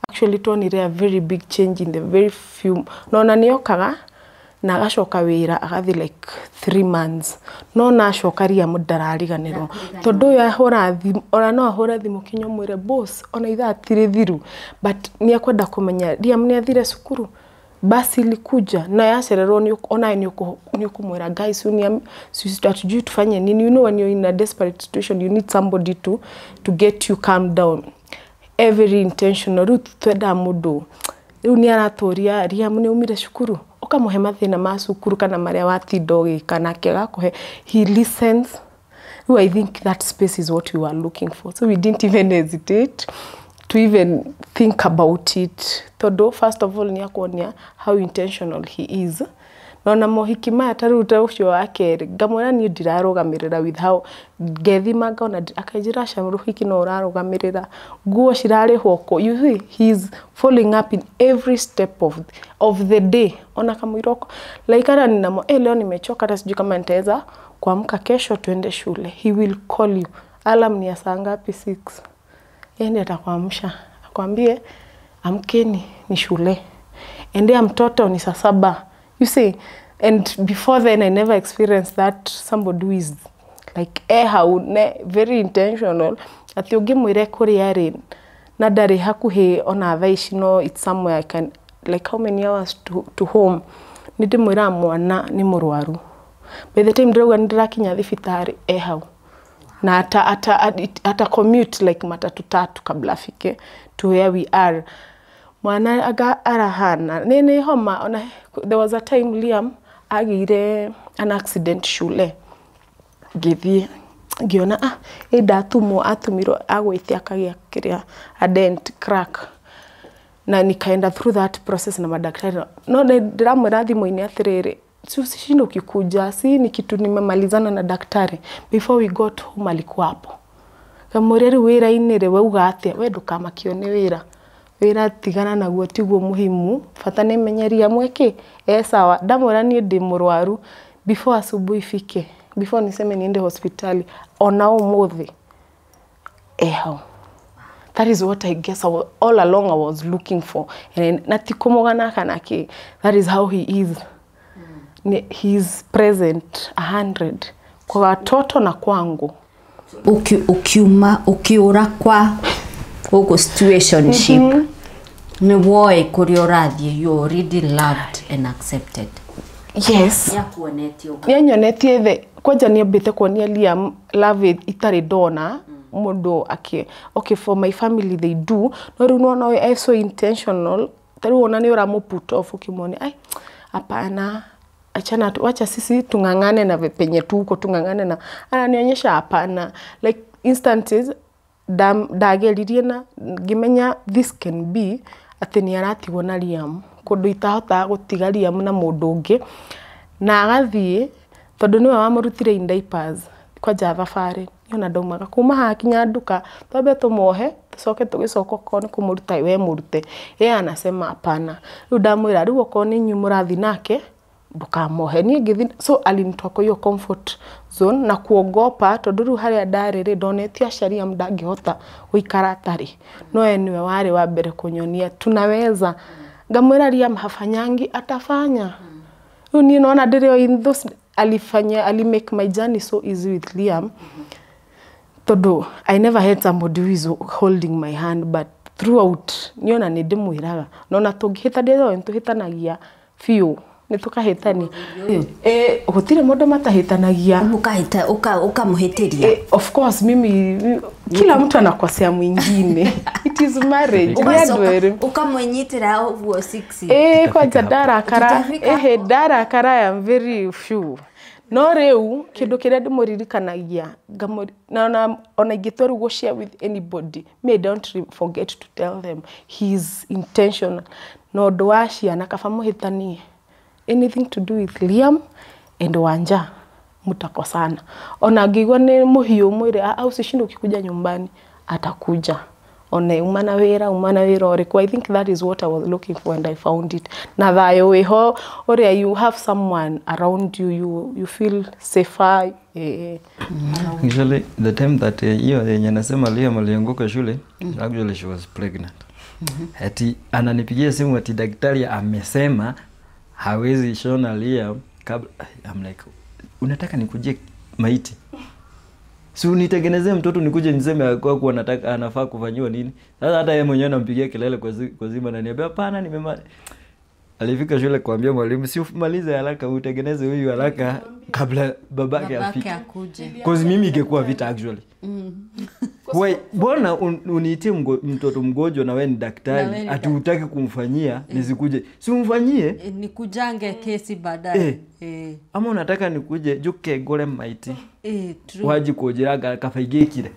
actually tonire a very big change in the very few no na niokaga na agacoka wira agathi like 3 months no na acokaria mudarariganiro tondu ya hora thimu ora no ahora thimu kinyo mwire boss ona itha atire thiru but ni akwenda kumenya ria mne athire cukuru basi likuja na yacererwo ni ona ni ukumwira guys sisi tutujui tufanye nini you know when you're in a desperate situation you need somebody to get you calm down every intentional route twenda mundu riu ni aratoria ria mune umire cukuru ukamuhe mathina ma cukuru kana maria watindogi kana kega kuhe he listens. I think that space is what we were looking for, so we didn't even hesitate to even think about it. Todo first of all ni akuonia how intentional he is na mohiki maya taruta ucio wake ngamwira ni ndirarugamirira with how ngethima ngona akanjira shamuruhiki no urarugamirira nguo cirari hoko you see he's following up in every step of the day ona kamwiroko like ana ninamo leo nimechoka hata sijui kama nitaweza kuamka kesho tuende shule he will call you alarm ni saa ngapi 6 yeye atakuamsha akwambie amkeni ni shule endea mtoto ni saa 7 you see and before then I never experienced that somebody who is like how very intentional ati ungimwire kuri ari na ndari hakuhi ona thaici no it's somewhere I can like how many hours to home ndimwira mwana ni murwaru by the time ndauga ndirakinya thibitari how na ata commute like matatu 3 kabla afike to where we are mwana aga arahana nene homa ona there was a time Liam agire an accident shule githi giona atumiro agwithia kagia kiria a dent crack na nikaenda through that process na madaktari no ndiramwira thimo-ini atiriri sisi ukikuja si ni kitu nimemalizana na daktari before we got home alikuwa hapo kamureri wira inire we ugatia we ndukamakio ni wira tigana naguo tiguo muhimu fata ni menyeria mweke sawa ndamwira ni ndi murwaru before asubuhi fike before niseme niende hospitali ona umuthi how that is what I guess all along I was looking for and natikomogana kanake that is how he is he's present 100 kwa watoto na kwangu ukiura kwa uko situationship ni woe kuri urathie you already loved and accepted yes nyanyonetie the kwanja ni mbite kuonia Liam love itari dona mundu okay for my family they do no riu no I so intentional tari wona ni ura mo put off ukimoni ai hapana achana wacha sisi tungangane na penye tuko tungangane na ananionyesha hapana like instances dageririe na ngimenya this can be ateni aratigwo na Liam kundu itahota gutiga Liam na mundu ungi na agathie tondu niwe wamurutire in diapers kwa thabari yona ndaumaga kuma hakinya nduka tobe tumuohe tucoke tugicoka koni kumuruta we murute anasema hapana riu ndamwira riu okoni nyumurathi nake ndukamohe ni ngithi so alinitoka hiyo comfort zone na kuogopa tondu riu haria ndariri donetia sharia mdangihota guikara tari no niwe wari wa mbere kunyonia tunaweza ngamwira Liam hafanyangi atafanya riu ni naona ndirio in those ali make my journey so easy with Liam tondu I never had somebody who is holding my hand but throughout niona ni ndimwiraga nona tungihita ndiro tuhitanagia fiu ni tukahitani gutire mundu matahitanagia ukahita ukamuhitiria of course mimi kila mtu anakosea mwingine it is marriage ukamwenyitira uguo 6 kwa darakara I am very sure no reu kindu kiria ndimuririkanagia na ona ingitwa rugo share with anybody me don't forget to tell them he is intentional no doashia na kaba muhitanie anything to do with Liam and Wanja mutakosana ona ngigwa ni muhiu mwire au sishindo ukikuja nyumbani atakuja ona umana wira ore I think that is what I was looking for and I found it na thayo weho or you have someone around you feel safer Actually the time that hiyo yenye nasema Liam alianguka shule actually she was pregnant ati ananipigia simu ati daktari amesema hawezi shona Liam kabla I'm like unataka nikuje maiti si unitengenezee mtoto nikuje niseme kwa nataka anafaa kufanywa nini sasa hata yeye mwenyewe anampigia kelele kwa zima na niambia hapana alifika shule kuambia mwalimu si umalize haraka utengeneze huyu haraka kabla babake afike cause mimi ingekuwa vita actually wewe bwana uniitie mtoto mgonjwa na wewe ni daktari ati utaki kumfanyia nisikuje si umfanyie nikujange kesi baadaye ama unataka nikuje juke gore maiti waji kujiraga kafagikire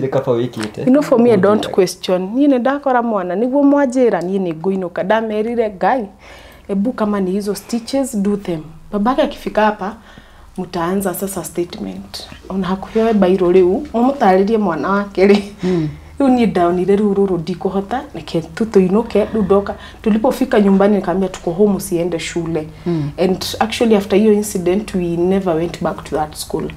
kafawekite you know for me I don't question nine ndakora mwana niguo mwanjira nini nguinuka ndamerire Ngai ebu kama ni hizo stitches do them. Babake akifika hapa mtaanza sasa statement. Ona hakuhewe bairo riu mumutaririe mwana wake ri. Riu ni downire ruru ndikuhota nike tutuinuke ndoka. Tulipofika nyumbani nikamwambia tuko home usiende shule. And actually after your incident we never went back to that school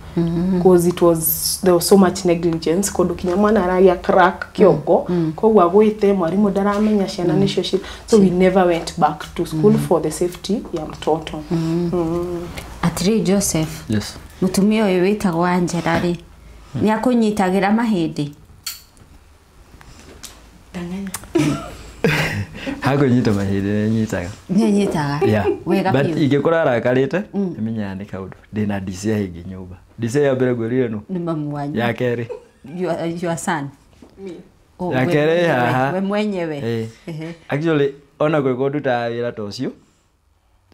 because there was so much negligence. Kondo kinyamwana aragia crack kiongo kwa gwite mwarimu ndaramenya ciana nicio shi. So we never went back to school for the safety ya mtoto. Atri Joseph. Yes. Mutumia uyu witagwo Angela ri ni akunyitagira mahindi. Hago nyita mahindi nyitaga. Nyitaga. Yeah. Wega But piu. igekora arakarite imenya ni kaudu. Ndina disia higi nyumba. Disia ya mbere gorire no. Ni mamu wanyu. Ya keri. Your son. Me. Oh, Ya keri haha. We mwenyewe. Eh. Actually ona kwe kodu ta wira tocio.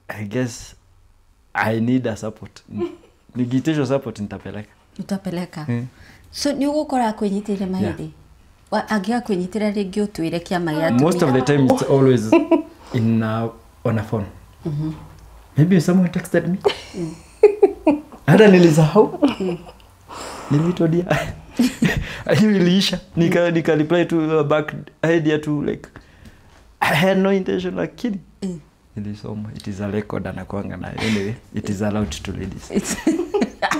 I guess I need a support. Nigitisho support nitapeleka. Utapeleka. So ni ugukora kwenyitire mahindi. Agia kwenyitira ringi utwire kiama gia tu. Most of the time it's always in on a phone. Maybe someone texted me. Hata nilisahau. Nilitodia. Ayulisha. Nika reply to back idea to like I had no intention lakini. Nilisoma it is a record anakuanga na anyway it is allowed to ladies.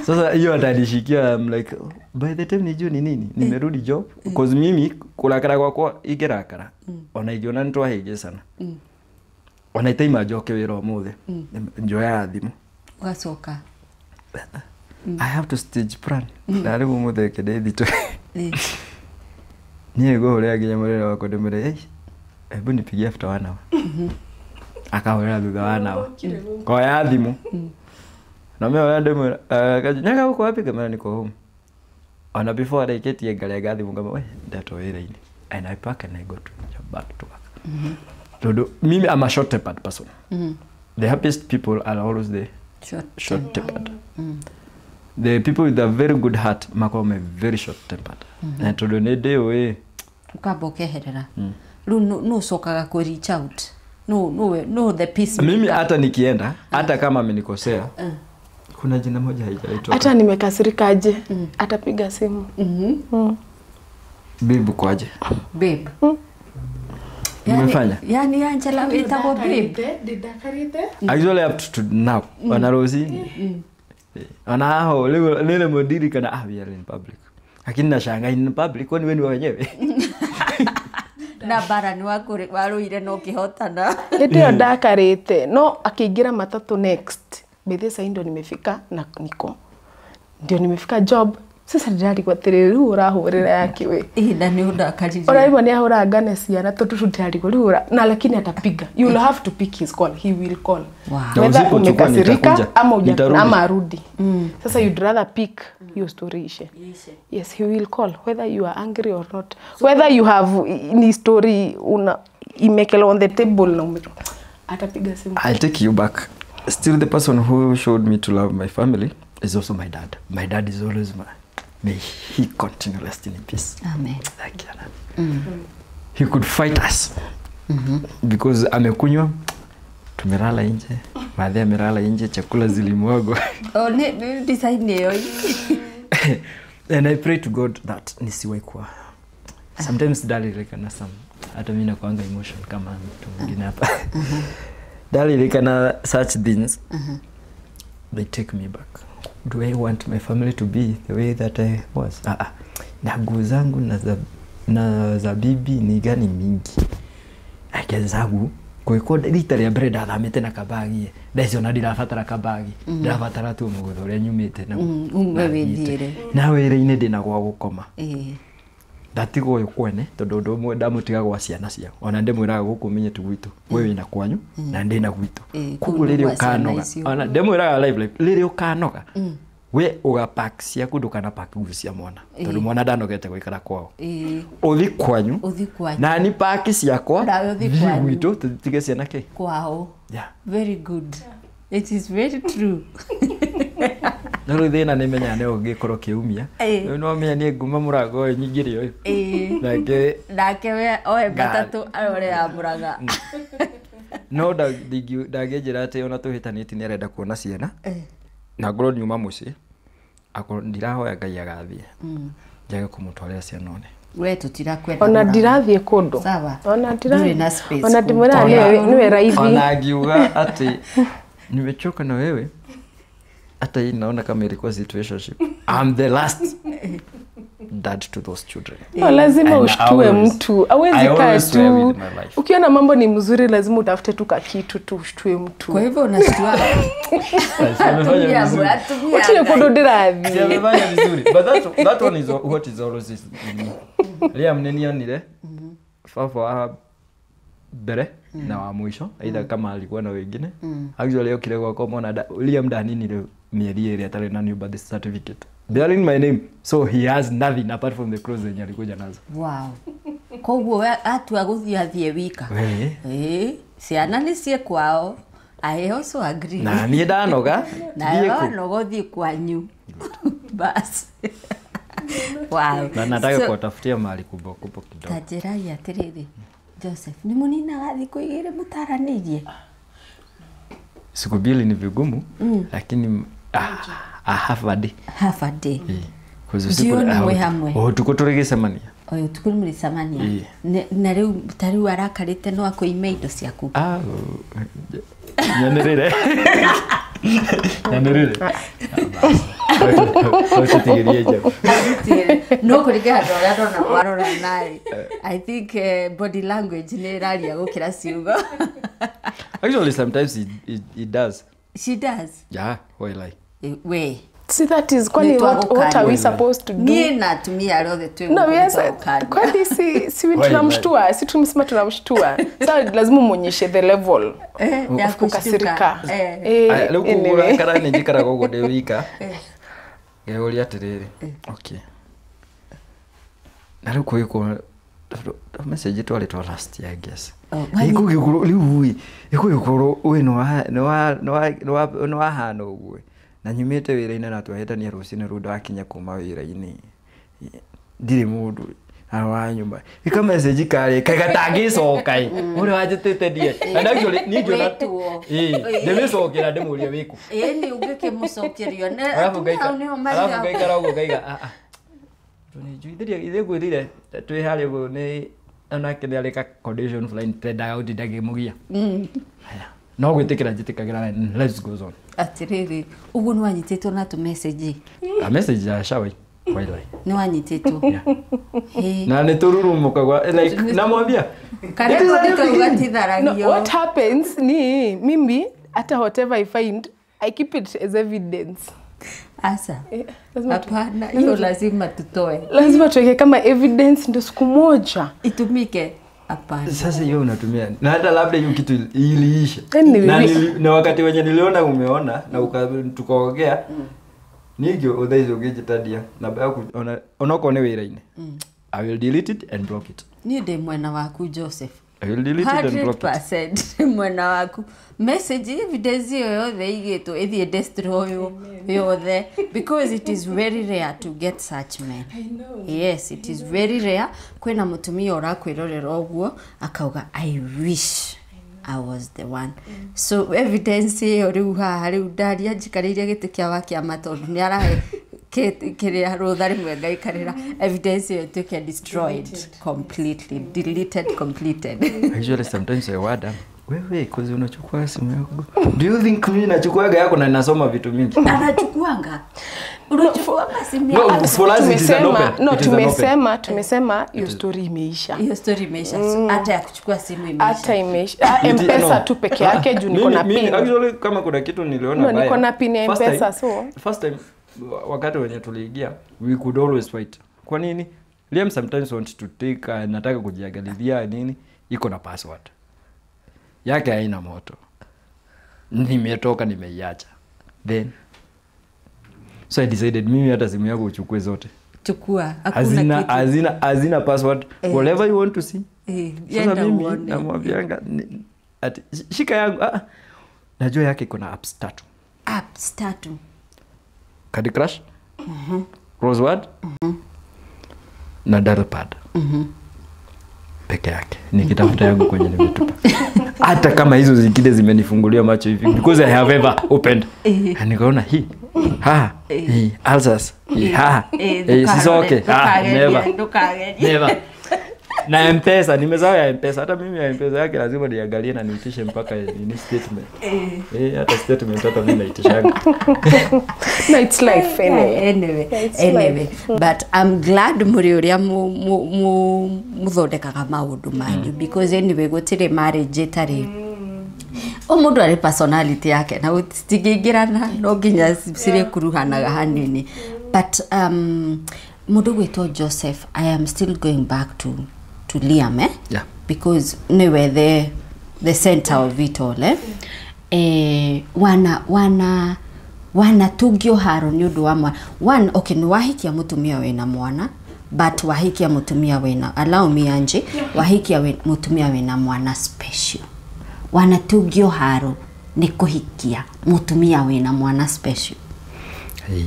Sasa hiyo atanishikia I'm like by the time nijue ni nini nimerudi job because mimi kulakara kwa igerakara onaigiona ntwa hege sana onaitaima joke wira omuthe njoya thimu ugacoka I have to stage plan ndari umuthe kede to niye go ria ginya murera wako ndemere hebu nipigie after 1 hour akawera thutha wa 1 hour kwa ya thimu na mimi wala ndemwe kajinyaka uko wapi kamera niko home ona before I get ngare gathi mungama we ndatoira ini and I pack and I go to back to work todo mimi I'm a short tempered person the happiest people are always the short tempered the people with a very good heart makome very short tempered and todo ne day we ukabokeherera no sokaga ku reach out no the peace mimi hata nikienda hata kama amenikosea kuna jina moja haijaitwa hata nimekasirika aje atapiga simu babe kwaje babe umefanya yani Angela witagwo babe didakarite actually up to now wana Rosi ana hao lele modiri kana we are in public lakini nashanga in public kwani wewe wenyewe na barani waruire no kihotana ndio dakarite no akiingira matatu next bethesa ndo nimefika na niko ndio nimefika job sasa ndari kwa tiriri urahurira yake we na ni udakariri oraimo ni ahura ngane ciana tututari kurura na lakini atapiga you will have to pick his call he will call whether umekasirika ama arudi sasa you'd rather pick your story ishe yes he will call whether you are angry or not whether you have any story una imekela on the table na atapiga simu. I'll take you back. Still the person who showed me to love my family is also my dad. My dad is always may he continue resting in peace. Amen. Thank you. He could fight us. Because amekunywa tumelala nje. Baadhi amelala nje chakula zilimwagwa. Oh ni design hiyo. And I pray to God that nisiwe kwa. Sometimes dali like na some hata mimi nakuanga emotion kama mtu mwingine hapa. Dali like na such things. They take me back. Do I want my family to be the way that I was? Na nguo zangu na za bibi ni gani mingi. Akezagu kwa literally ya bread athamite na kabagi. Ndacio na ndirabatara kabagi. Ndirabatara tu mugutho uria nyumite na. Umewithire. Na wira-ini ndina gwa gukoma. Ndatigo uyu kwene tondu ndu mwe ndamutiga gwa ciana cia. Ona ndimwiraga guku menye tu gwitu. Wewe na kwanyu na ndina gwitu. Kugu riri ukanoga. Ona ndimwiraga live riri ukanoga. We ugapack cia kundu kana pack nguvu cia mwana. Tondu mwana ndanogete gwikara kwao. Uthi kwanyu. Na ni pack ciakwa. Gwitu tutige ciana ke. Kwao. Yeah. Very good. It is very true. Nalo thina ni menya ne ungikorwo kiumia. No menya ni nguma murago nyingiri uyu. Nake we oe batatu arore ya muraga. no ndangĩnjĩra atĩ ona tũhĩtanĩtie nĩ arenda kuona ciana na ngorwo nyuma mũciĩ akorwo ndirahoya Ngai agathiĩ njage kũmũtwarĩra ciana one we tutirakwenda ona ndirathiĩ kũndũ ona ndirathiĩ ona ndimwĩra niwe raithi ona ngiuga atĩ nimechoka na wewe hata hii naona kama ilikuwa situationship. I'm the last dad to those children. No, lazima ushtue mtu. Hawezi kaa tu. Ukiona mambo ni mzuri lazima utafute tu kitu tu ushtue mtu. Kwa hivyo unashtua. Utile kudoderadhi. Siamefanya vizuri. But that one is what is always in me. Liam nionire. Fafa bere na wa mwisho aidha kama alikuwa na wengine actually leo kile kwa mona Liam Danini mieri ile atale na new birth certificate bearing my name, so he has nothing apart from the clothes zenye alikuja nazo. Wow. Kwa hivyo atu aguthiathie wika ciana ni cie kwao. I also agree na niĩ ndanoga na nogothi kwanyu bas. Wow. Na nataka kuwatafutia mahali kubwa kidogo. Tajirai atiriri Joseph ni munina gathi kuigire mutaranirie siku mbili ni vigumu lakini half a day kuzo siku tuko turigisemania oyo tuko murisamania na riu tariu arakarite no akoime indo ciaku nyanirire no kuriga ndora ndona warora nai I think body language ne raria gukira ciugo. Actually sometimes it does. She does. Yeah, why like we see that is kwani what are we supposed to do? Ni natumia rothe tu. No, yes. Kwani si tunamshtua, si tumsema tunamshtua. Sasa lazima muonyeshe the level ya kukasirika. Leo kugura kara ni jikara gogo de wika. Geolia atiriri. Okay. Na ruko yuko message twali twa last year I guess. Iko gikuru liui. Iko gikuru we no hano gwe. Na nyumite wira-inĩ na twahĩtania rũcinĩ rũu ndakinya kuma wĩra-inĩ ndirĩ mũndũ na wa nyumba ika message kare kagatangĩcoka uri wanjĩtĩte die and actually ni njona ndĩmĩcokera ndĩmũria wĩkũ ni ũngĩkĩmũcokerio na arabu ngaikara ũguo ngaiga tũnĩnjuithĩria ithe ngwĩrire twĩ harĩa ũguo nĩ onake nĩ arĩ condition flying tendaga gũtinda ngĩmũgia no gwĩtĩkĩra njĩtĩkagĩra let's go on atiriri ugu ni wanyitĩtwo na tu message a message ya shawi why ni wanyitĩtwo na nĩ tũrurumũkagwa like namwambia kare ugatitharagio what happens ni mimi hata whatever I find I keep it as evidence. Asa hapana hiyo lazima tutoe, lazima tuweke kama evidence ndio siku moja itumike. Hapana. Sasa hiyo unatumia na hata labda hiyo kitu iliisha. Na wakati wenye niliona umeona na tukaongea nigyo udhaizo gejitadia na baya onoko ne wira-inĩ. I will delete it and block it. Ni de mwena waku Joseph. I will delete it and block it. 100% mwena waku. Message evidence yothe igĩtwo ithie destroy yothe because it is very rare to get such men. I know. Yes, it is very rare kwena mutumia orakwirorera uguo akauga I wish I was the one. So evidence yo riu haha riu ndaria njikariire gĩtĩ kĩa wakiama tondu ni arahe kiria rutha rimwe ngaikarira evidence yo tuke destroyed completely, deleted, completed. Actually sometimes I wonder wewe kuzi unachukua simu yako. Do you think mimi nachukuaga yako na ninasoma vitu mingi? Anachukuanga. Unachukua simu yako. Tumesema hiyo story imeisha. Hiyo story imeisha. Hata ya kuchukua simu imeisha. Hata imeisha. M-Pesa tu peke yake juu niko na pin. Mimi actually kama kuna kitu niliona baya. Niko na pin ya M-Pesa so. First time wakati wenye tuliingia we could always fight. Kwa nini? Liam sometimes wants to take nataka kujiangalilia nini iko na password. Yake haina moto. Nimetoka nimeiacha. Then so I decided mimi hata simu yako uchukue zote. Chukua. Hakuna kitu. Hazina password. Whatever you want to see. Sasa mimi namwambianga ati shika yangu najua yake iko na apps 3. Apps 3. Candy Crush. Crossword. Na Dialpad. peke yake nikitafuta yangu kwenye nimetupa. Hata kama hizo zingine zimenifungulia macho hivi because I have ever opened and nikaona hii Alsace sisi okay never na M-Pesa nimezao ya M-Pesa. Hata mimi ya M-Pesa yake lazima niangalie na niitishe mpaka ni statement hata statement hata mimi naitisha. No, it's life anyway. But I'm glad muri uria muthondekaga maundu manyu because anyway gutire marriage itari mundu ari personality yake na utingingirana no nginya cire kuruhanaga hanini. But mundu gwitwo Joseph, I am still going back to Liam yeah, because they were the center of it all wana tugio haro ni undu wa one okay ni wahikia mutumia wena mwana but wahikia mutumia wena allow me anje wahikia mutumia wena mwana special wana tugio haro ni kuhikia mutumia wena mwana special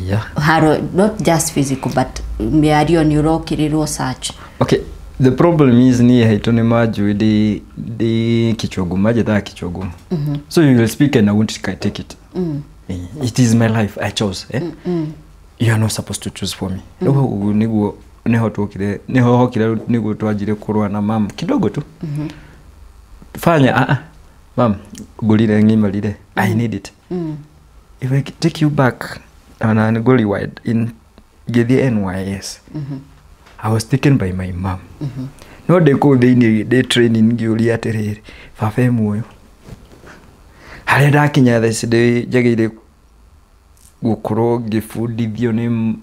yeah, haro not just physical but miario ni urokirirwo search. Okay, the problem is ni haitone maju the kichogu maje da kichogu so you will speak and I won't take it. It is my life I chose you are not supposed to choose for me. Niguo neho twokire neho hokire niguo twajire kurwa na mam kidogo tu fanya mam gulire ngimalire I need it. If I take you back and go wide in Githia NYS I was taken by my mom. No de ko de training giuri aterere fafe muoyo hare dakinya this day jagire gukoro gifundithio ni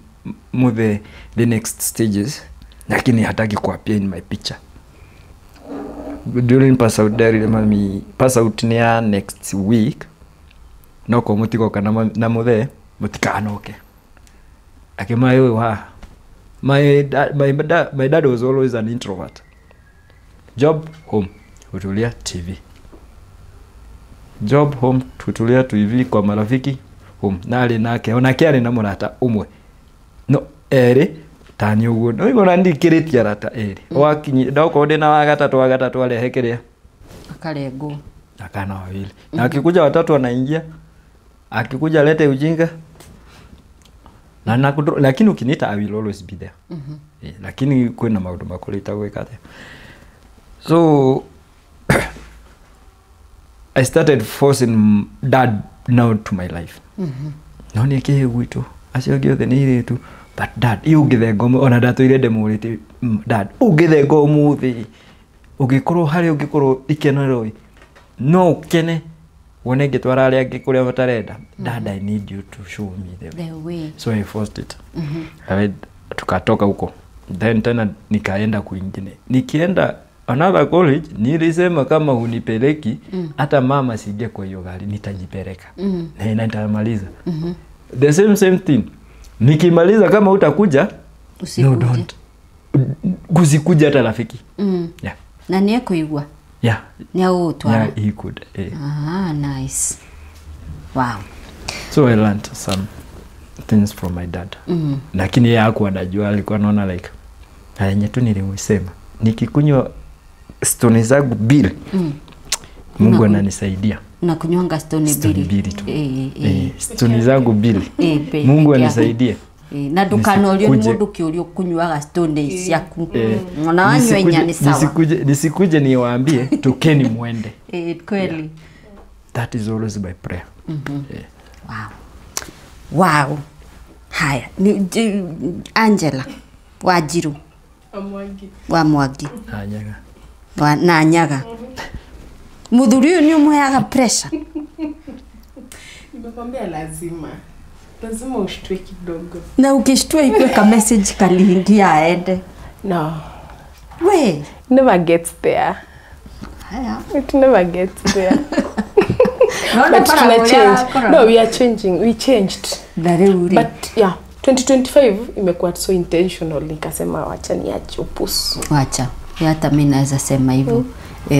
muthe the next stages lakini hataki kuapia in my picture during pass out there mami pass out near next week no ko mutiko kana na muthe mutikanoke akimayo wa my dad was always an introvert. Job home tutulia TV, job home tutulia TV kwa marafiki home nali nake onake ari na murata umwe no eri tani uguo no igora ndikiritia rata eri wakinyi ndoko ndi na wagatatu arehekeria akarengo akana wawili na akikuja watatu anaingia akikuja lete ujinga na lakini ukiniita I will always be there. Lakini kwena maundu makulita gwika there. So I started forcing dad now to my life. No ni ke gwitu acio giothe ni iritu but dad ugithe ngomo ona ndatuire ndemurite dad ugithe ngomo thi ugikorwo hari ugikorwo ikenero no kene wone gitwara ari angikuria batarenda dad I need you to show me the way. So I forced it. Tukatoka huko then tena nikaenda kwingine nikienda another college nilisema kama unipeleki hata mama sije kwa hiyo gari nitajipeleka na nitamaliza the same thing nikimaliza kama utakuja no don't kuzikuja hata rafiki yeah na niye kuigwa yeah ni autwa yeah he could nice wow. So I learned some things from my dad lakini yeye hakuwa anajua alikuwa anaona like haya tu nilimsema nikikunywa stone zangu bili Mungu ananisaidia na kunywanga stone bili tu stone zangu bili Mungu anisaidie na dukano ulio mundu kiulio kunywaga stone ciaku na wanywa nyani sawa nisikuje niwaambie tokeni muende kweli that is always by prayer. Wow. Haya ni Angela Wajiru wa Mwangi na Nyaga muthuri uyu ni umuheaga pressure. Nimekwambia lazima ushtue kidogo na ukishtua ikweka message kaliingia aende. No, we never gets there. Haya, it never gets there. But change. No, we are changing. We changed. But yeah, 2025 imekuwa so intentional. Nikasema wacha niache upusu. Wacha. Hata mimi naweza sema hivyo.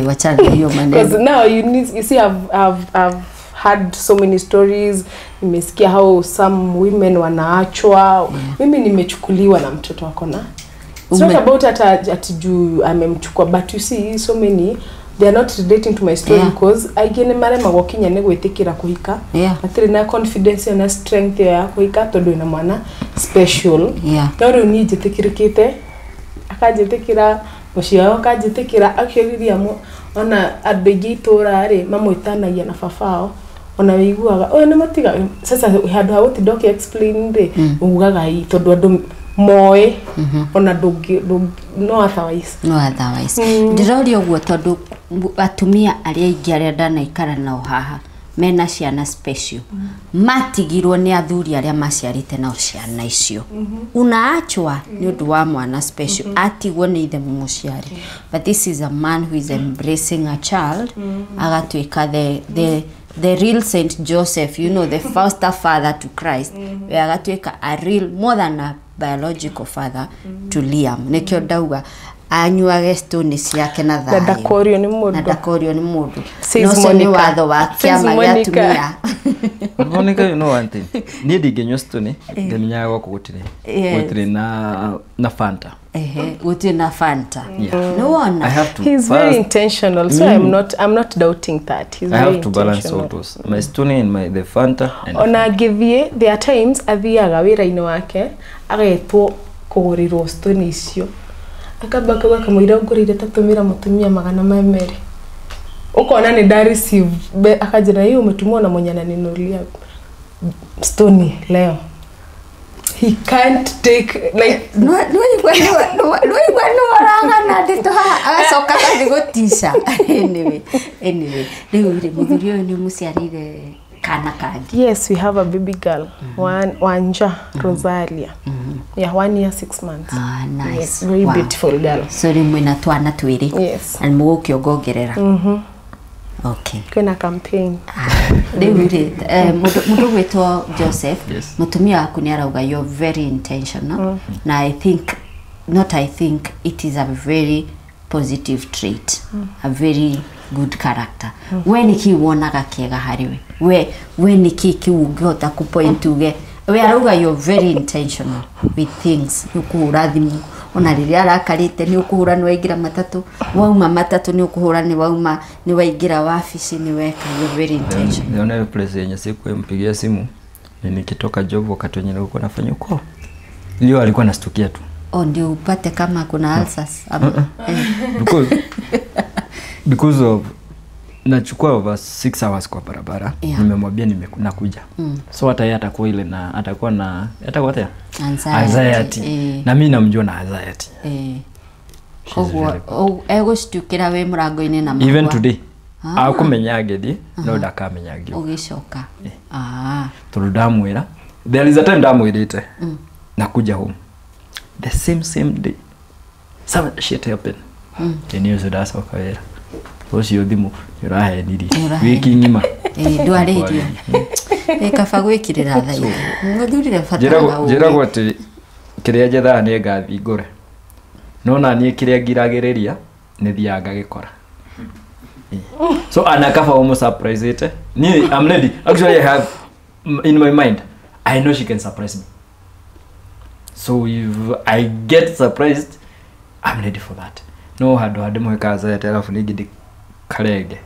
Wacha hiyo maneno. Because now you see I've had so many stories. Nimesikia how some women wanaachwa. Mimi nimechukuliwa na mtoto wako na It's not about at juu amemchukua, but you see so many they are not relating to my story because aigene mare magokinya ne gwitikira kuhika atiri na confidence na strength ya kuhika tondu ina mwana special no ni jitikirikite akajitikira muciao akajitikira actually ona adbeji tora ri mamwitanagia na fafao ona wiguaga oyo ni matiga sasa handu ha gutidoki explain ri ugaga hi tondu andu moe ona no otherwise ndirorio guo tondu atumia aria ingi aria ndanaikara nao haha mena ciana special matigirwo ni athuri aria maciarite nao ciana icio unaachwa ni undu wa mwana special atigwo ni ithe muciari but this is a man who is embracing a child agatuika the real Saint Joseph, you know, the foster father to Christ. We agatuika a real, more than a biological father to Liam. Nekio dauga anyuage stone ciake na thayo. Na dakorio ni mundu. No ni watho wa kiama gya tumia. Monica, you know one thing. Ni digenyo stone ngeminyaga goko gutire na Fanta. Gutire na Fanta. No one. He's very intentional, so I'm not doubting that. He's very intentional. I have to balance all those. My stone and the Fanta and ona givie there are times athiaga wira-ini wake agetwo kugurirwo stone icio akabaka bakamwira ngurire tatumira mutumia magana mamere ukona ni da receive akajira hiyo umetumwa na mwenye ananinulia stone leo he can't take like no waranga na dito asoka kazigotisha anyway leo muthuri ni musiarire kana kagi. Yes, we have a baby girl, Wanja Rosalia. Yeah, 1 year 6 months. Ah, nice. Yes, very beautiful girl. So ni mwina twana twiri. Yes. And mugukiongongerera. Okay. Kwena campaign. Lewire mudu wetwa Joseph. Mutumia waku ni arauga you're very intentional. Na I think it is a very positive trait. A very good character. When he wonaga kiega hariwe. When he kiugota ku point uge. We arauga you're very intentional with things. Ukuhura thimu. Ona riria arakarite ni ukuhura ni waingira matatu. Wauma matatu ni ukuhura ni wauma ni waingira wafici ni weka. You're very intentional. The only place yenye siku mpigia simu ni nikitoka job wakati wenye nilikuwa nafanya uko. Ndio alikuwa nastukia tu. Ndio upate kama kuna ulcers. Because of nachukua over 6 hours kwa barabara. Nimemwambia nakuja. So hata yeye atakuwa ile na atakuwa tena anxiety. Na mimi namjua na anxiety. Ego stukira we murango-ini na mwa. Even today. Akumenya agethi no ndakamenya agio. Ugicoka. Turudamwira. There is a time ndamwirite. Nakuja home. The same day. Some shit happened. Eneo zidacoka wera. Ucio thimu urahe niri wiki ngima ndwari irio kaba gwikirira thai nguthurire fatara njira gwati kiria jetha ni ngathi ngure no na ni kiria ngiragiriria ni thianga gikora so anakaba umu surprise it ni I'm ready actually I have in my mind I know she can surprise me so if I get surprised I'm ready for that no hado mwekaza ya alafu nigidi karege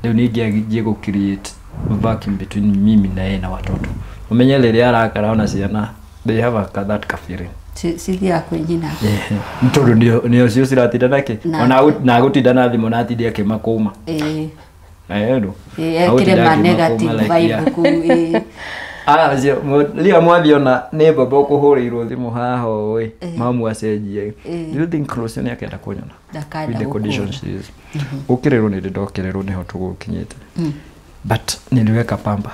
leo nige go create vacuum between mimi na yeye na watoto umenye lele arakara ona ciana they have a that feeling sisi yako nyina mtoto ndio sio siratinda nake ona na gutindana thimu na atindi akimakuma ndo kile ma negative vibe ku lia mwathi ona ne baba kuhurirwo thimu haha oi mamu acenjie you think close ni akenda kunyona with the conditions is ukirero ni ndokirero ni hotu gukinyete but niliweka pamba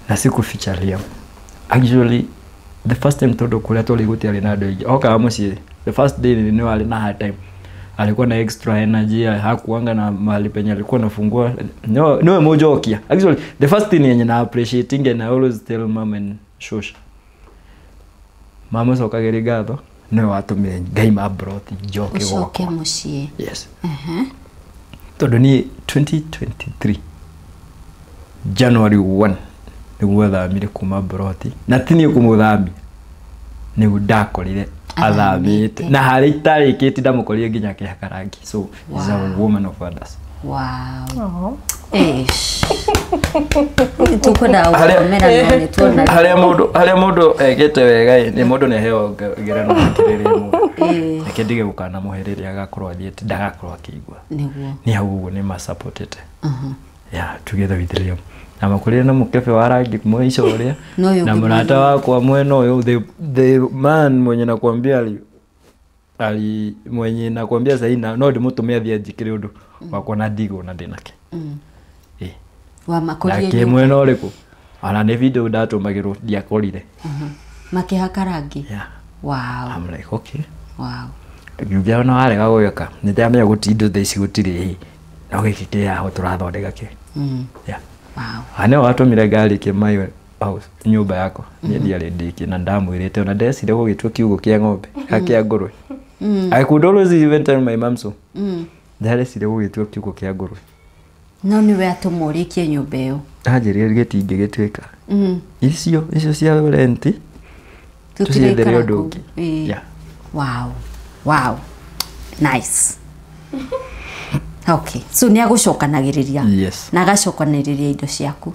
na sikuficha Liam actually the first time todo kule toliguti alinado oka muci the first day ni wale na hard time alikuwa na extra energy hakuanga na mahali penye alikuwa nafungua no mojokia actually the first thing yenye na appreciating and I always tell mom and shosh mama soka gerigatho no watumire ngai ma brought joke goko muci yes todo ni 2023 January 1 niguo thamire kuma brought na tini kumuthami nĩ ndakorire athamĩte na harĩ itarĩkĩti ndamukorire nginya kĩhakarangi so is a woman of others. Wow. Tukwenda gũkomera no nĩ tuona harĩa mũndũ egĩte wega nĩ mũndũ nĩ aheo ngerenwa makĩrĩrĩa mũndũ nĩkĩ ndige gũkana mũhe rĩrĩa agakorwo athiĩte ndagakorwo akĩigua nĩ hau ũguo nĩ ma-supportete together with Liam na makurire na mukebe wa rangi mwisho ũrĩa na mũrata wakwa mwena ũyũ the man mwenye nakwambia ali mwenye nakwambia sasa ina no ndimũtũme athie njikire ũndũ wakwa na ndigo na ndinake wa makurire ke mwena ũrĩkũ ana nĩ video ndatũmagĩrwo ndiakorire makĩhaka rangi wow I'm like okay wow yugia no arega gwĩka nĩ ndamenya gũtindũ thaici gũtirĩ na gĩkĩ yaho tũrathondeka kĩ wow ane watũmire ngari kĩmayo nyũmba yako niĩ ndiarĩ ndiki na ndamwĩrĩte ona ndecire gũgĩtua kiugũ kĩa ng'ombe kĩa ngũrwe I could always even tell my mom so ndarecire gũgĩtua kiugũ kĩa ngũrwe no nĩwe atũmũrĩkie nyũmba ĩyo anjĩrĩire gĩtingĩgĩtuĩka icio cia renti tũciethere ũndũ ũngĩ wow nice okay so nĩ agũcokanagĩrĩria na agacokanĩrĩria indo ciaku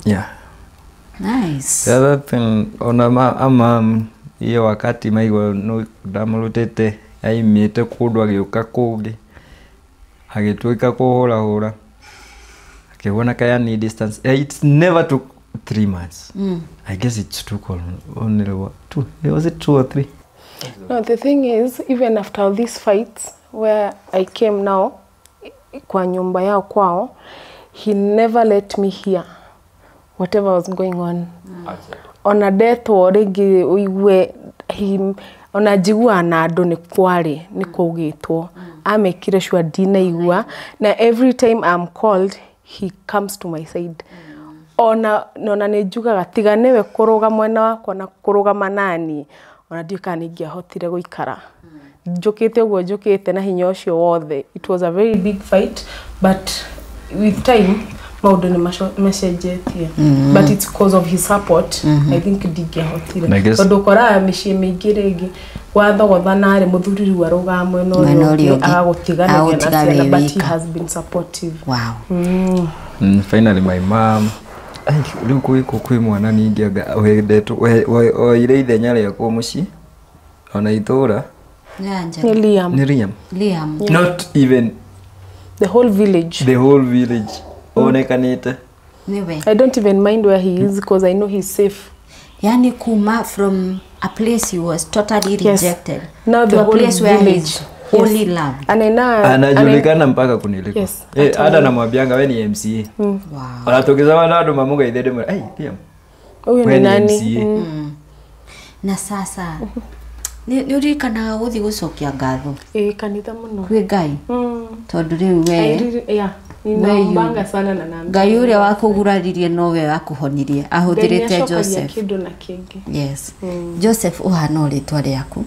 nice the other thing ona hiyo wakati maigwa no ndamũrutĩte aimĩte kũndũ agĩũka kũngĩ agĩtuĩka kũhũrahũra akĩona kaya ni distance it never took 3 months I guess it took only 2 was it 2 or 3 no the thing is even after all these fights where I came now kwa nyumba yao kwao he never let me hear whatever was going on on a death origi uigwe ona jigua na andũ nĩ kwari nĩ kũgĩtwo amekire sure ndinaigua na every time I'm called he comes to my side ona nĩ njugaga tiga newe kũrũga mwena wakwa na kũrũgama nani ona ndika ningĩahotire gũikara njũkĩte ũguo njũkĩte na hinya ũcio wothe it was a very big fight but with time maũndũ nĩ macenjetie but it's because of his support I think ndingĩahotire tondũ ũkoraga mĩciĩ mĩingĩ rĩngĩ wathogotha narĩ mũthuri rĩu arũgaga mwena ũrĩa agagũtiganagia na ciana but he has been supportive finally my mom rĩu kwĩ mwana ningĩ wendetwo oire ithenya rĩakwo mũciĩ ona itũũra Liam not even the whole village onekanite niwe I don't even mind where he is because I know he's safe yani kuma from a place he was totally rejected now to the a whole place where village he's only loved anajulikana mpaka kuniliko hata namwambianga we ni MCA ona tukizama na andũ mamugeithie ndĩmwe Liam huyu ni nani na sasa nĩ ũririkanaga gũthiĩ gũcokia ngatho kanitha mũno kwĩ Ngai tondũ rĩu we ninaombanga sana na nami Ngai ũrĩa wakũguraririe nowe wakũhonirie ahũthĩrĩte Joseph kĩndũ na kĩngĩ yes Joseph ũhana rĩtwa rĩaku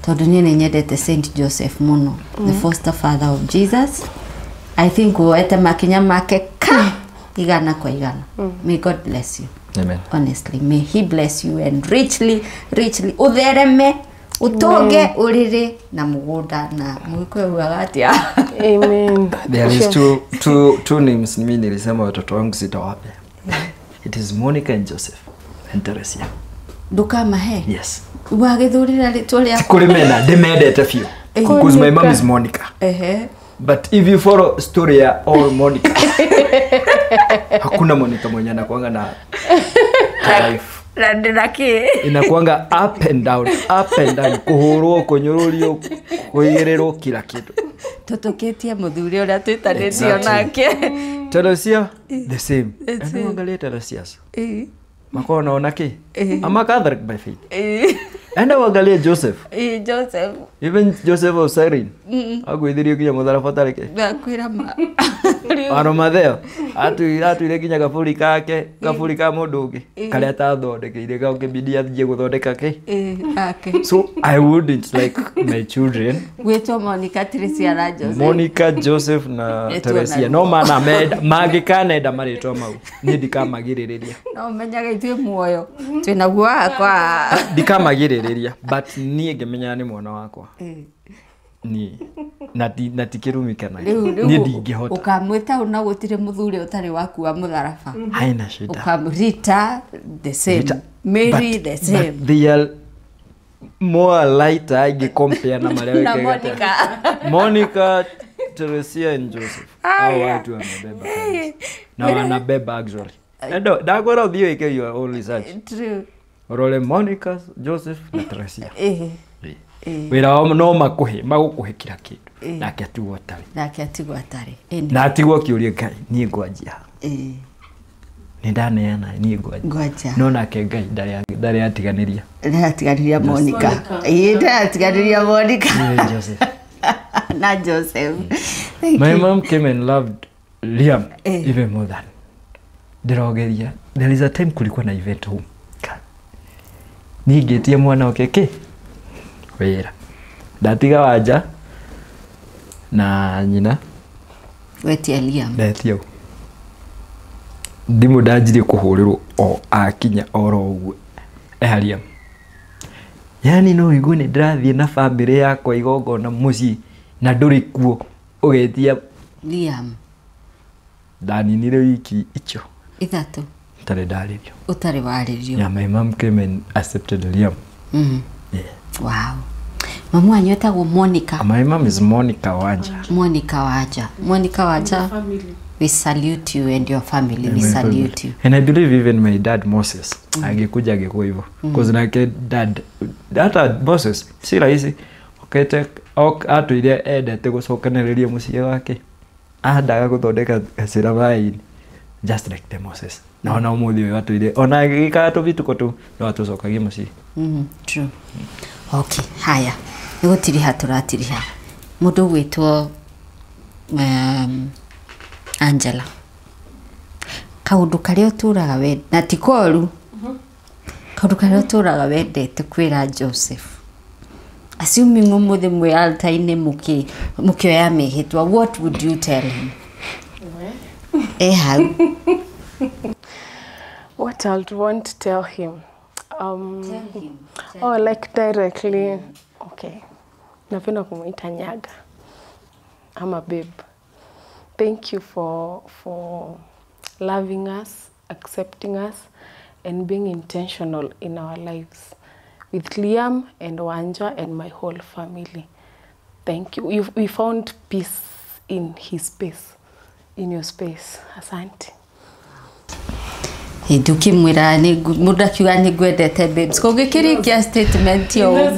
tondũ niĩ nĩ nyendete Saint Joseph mũno the foster father of Jesus I think woete makinya make igana kwa igana may God bless you amen honestly may he bless you and richly uthereme utonge uriri na mugunda na mwiko ugatia amen there is two names mimi nilisema watoto wangu sitawape it is Monica and Joseph and Teresia ndukama he yes wagithurira ritwa rĩa kuri mena ndimendete few because my mom is Monica but if you follow story ya all Monica hakuna Monica mwenye anakuanga na life Randinaki inakuanga up and down kuhurwo kunyururio kuigererwo kila kitu tutukitie muthuri uria twitanĩtio nake Teresia the same angalia Teresia makao naona ki ama Catholic by faith enda wangalia Joseph Joseph even Joseph of Cyrene agwithirio kinya muthara fatarike nakwira ma Matheo atuire nginya gaburi kake gaburi ka mundu ungi karia tathondekeire gakibidi athie guthondeka ke so I wouldn't like my children Gwetwo Monica Tricia na Joseph Monica Joseph na Teresia no mana mangikanenda maritwa mau ni ndikamagiririria no menyaga ithuĩ muoyo twina guakwa ndikamagiririria but nie ngimenya ni mwana wakwa ni nati kirumikana ni ndingihota ukamwita una gutire muthuri utari waku wa mutharaba haina shida ukamrita the same Mary the same but they are more lighter I compare na maria na Monica Teresia and Joseph hao watu wamebeba na wanabeba actually ndo dagora bio ike you are only such true orole Monica Joseph na Teresia wira no magukuhe kira kindu nake atigwo atari na atigwo kiuria Ngai ni ngwanjia ni ndaneana ni ngwanjia no nake Ngai ndari atiganiria Monica atiganiria Monica Joseph na Joseph my mom came and loved Liam even more than ndirogeria there is a time kulikuwa na event home nigetie mwana okeke wera ndatiga wanja na nyina wetia Liam ndetio ndimu ndajire kuhurirwo o akinya oro ugu Liam yani no igu ni ndathie na family yakwa igongona muci na nduri kuo ugetia Liam ndaninire wiki icho ithatu utari waririo yeah my mom came and accepted Liam yeah wow mamu wanyu etagwo Monica my mom is Monica Wanja family. We salute you and your family. We salute you. And I believe even my dad Moses angekuja angekuwa hivyo because like dad that Moses si rahisi okete atu ile edete gucokaniriria muciĩ wake andaga guthondeka gacira baini just like the Moses na ona umuthi uyu atu ile ona gika tu vituko tu no atucokagia muciĩ true okay haya nigutiriha turatiriha mundu gwitwo Angela kaundu karia uturaga we na tikoru kaundu karia uturaga wendete kwira Joseph assuming umuthi mwe altaine mukioya mehitwa what would you tell him how what I would want to tell him oh like directly okay napenda kumuita Nyaga ama babe. Thank you for loving us, accepting us, and being intentional in our lives. With Liam and Wanja and my whole family. Thank you. We found peace in his space, in your space. Asante. Ndukimwira ni muda kiuga ni gwendete babes ko gikirikia statement yo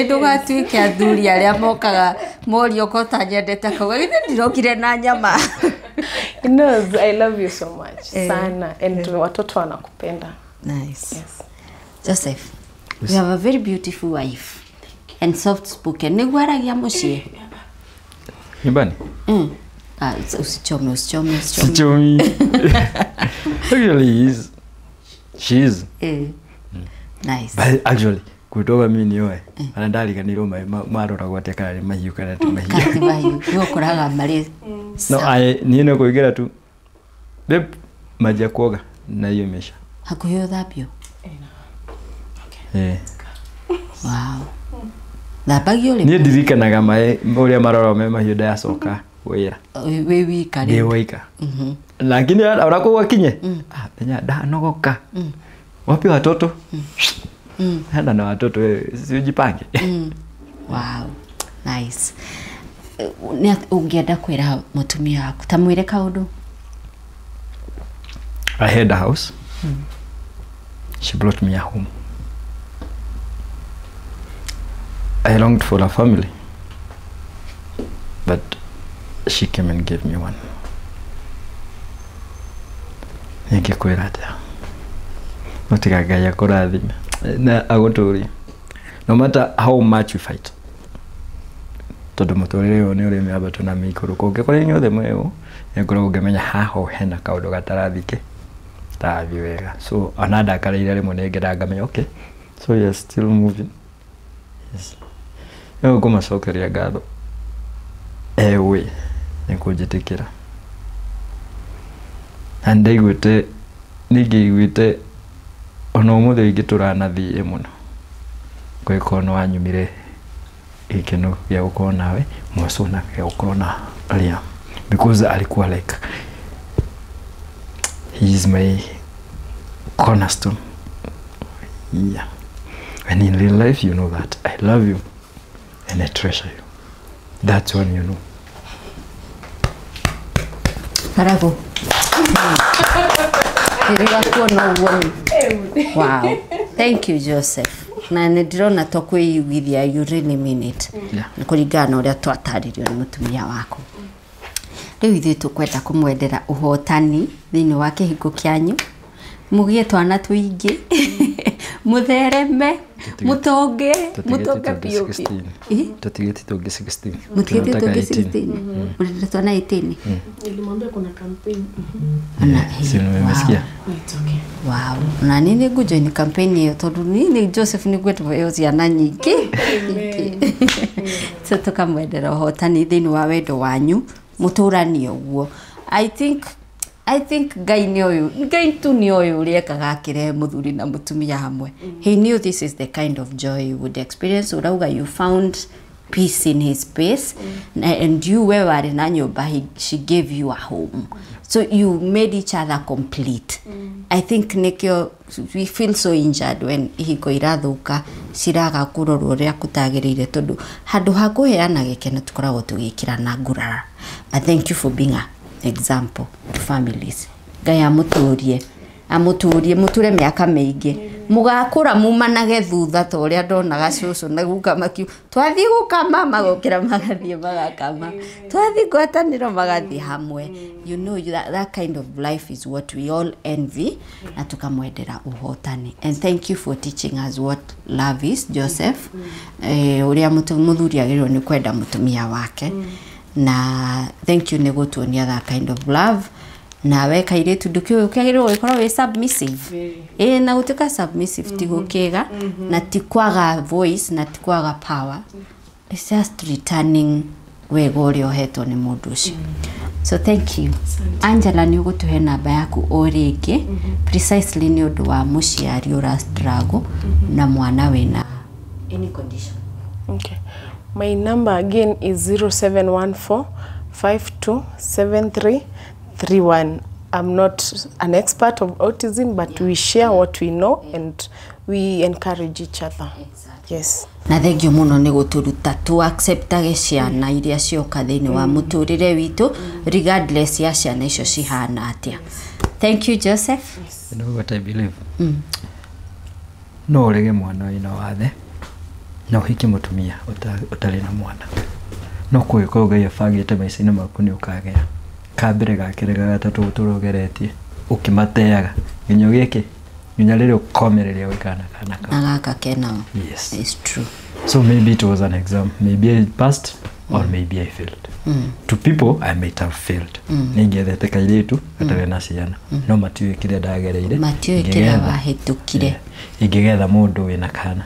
ndugatuike athuri aria mokaga morio kota nyendete kauga githe ndirokire na nyama He knows I love you so much sana and watoto wanakupenda. Nice. Yes. Joseph, you have a very beautiful wife and soft spoken. Ni gwaragia mucie nyumbani usichome actually she is nice but actually kutoka mimi niwe anandalikanirwo marora gwate kana mahiu kana mahiu yo koraga mari no niene kuigira tu babe maji kuoga na hiyo imesha hakuyo thapio wow thapagio le ni ndirikanaga mai uria marora me mahiu ndacoka wira wewe kare ndewaika lakini urako wakinye penya ndanogoka wapi watoto hana na watoto sijipange wow nice ni ungienda kwira mutumia waku tamwire kaundu I had a house she brought me a home I longed for a family but she came and gave me one ningekwira ata mutigagaya kurathima na aguturi no matter how much we fight tondu muturire uyu ni uri miambato na mikuru kungi kuri nyothe mweu ngoro ungemenya haho hena kaundu gatarathike tathi wega so anada karaire rimwe ningera ngamenya okay so you're still moving yes yo kumacokeria ngatho ewe nikujitikira andaiguite ningiguite ona umuthe ingi turanathie muno kwiko no anyumire ikeno ya uko nawe mwasona ya uko na Liam because alikuwa like he is my cornerstone. Yeah, and in real life you know that I love you and I treasure you. That's when you know. Bravo. Wow, thank you Joseph. Na ndirona tokwiyugithia you really mean it. Kuringana uria twataririo ni mutumia wako. Riu ithuĩ tukwenda kumwendera uhotani thiini wa kihingo kianyu mugie twana tuingi muthereme mutonge piu tutigiti tungi 16 mutigiti tungi 16 murenda twana 18 nilimwambia kuna campaign sio nimesikia wow na nini ngujoin campaign hiyo tondu nini Joseph ni gwetu yo ciana nyingi tukamwendera uhotani thiini wa wendo wanyu muturani uguo I think Ngai tu ni oyo uriekaga akire muthuri na mutumia hamwe. He knew this is the kind of joy you would experience. Urauga you found peace in his space and you were na nyumba she gave you a home. So you made each other complete. I think nikyo we feel so injured when ihiko irathuka ciraga kurorwo ria kutagirire tondu handu hakuheana gikeno tukoragwo tugikira na ngurara. I thank you for being an example to families. Ngai amuturie muture miaka mingi mugakura mumanage thutha ta uria ndonaga cucu na guka makiu twathi gukama magokira magathie magakama twathi gwataniro magathie hamwe. You know that kind of life is what we all envy na tukamwendera uhotani. And thank you for teaching us what love is Joseph. Uria muthuri agirwo ni kwenda mutumia wake na thank you ni gutuonia that kind of love na weka ile tudukio ukagirwo ikora we submissive na utika submissive tigukega na tikwaga voice na tikwaga power. It's just returning wego uri ohetwo ni mundu ucio. So thank you Angela ni ugutuhe namba yaku oringi precisely ni undu wa muciari ura struggle na mwana wena any condition. Okay, my number again is 0714-527331. I'm not an expert of autism, but we share what we know and we encourage each other. Exactly. Yes. Na thengio muno ni guturuta tu acceptage ciana iria cioka thiini wa muturire witu regardless ya ciana icio cihana atia. Thank you Joseph. You know what I believe? No urege mwana ina wathe na uhiki mutumia utari na mwana no kwiko Ngai abangite maica-ini maku ni ukagea kambere gakire gatatu turogeretie ukimateaga nginyo giki nginya riri ukomereria wikana kana agaka kena. Yes, it's true. So maybe it was an exam, maybe I passed or maybe I failed. To people I might have failed. Ningethete kairitu atare na ciana no matiwe kire ndagereire matiwe kire wahitukire ingigetha mundu wina kana.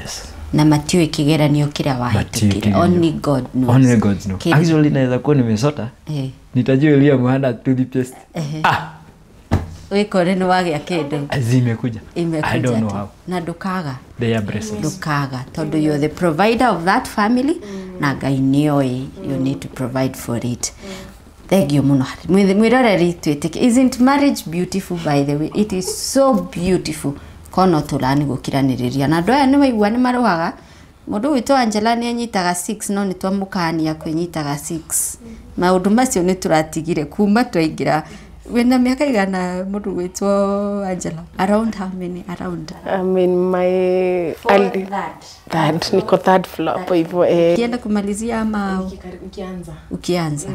Yes. Na matiwe kigeranio kira wahitukire. Only God knows. Only God knows. Actually naweza kuwa nimesota nitajua Liam hana toothpaste. Wikore ni wagia kindu azimekuja. I don't know how. Na dukaga they are blessed. Dukaga tondu you're the provider of that family na Ngai nioi you need to provide for it. Thank you muno. Mwiroreri twitike. Isn't marriage beautiful by the way? It is so beautiful. Kono tulani gukiraniriria na ndoya ni waigua ni maruhaga mundu wito Angela ni anyitaga 6 no ni twamukania kwinyitaga 6 maundu macio ni turatigire kuma twaingira wena miaka igana mundu wito Angela around how many around I mean my third niko third floor hapo hivyo kienda kumalizia ama ukianza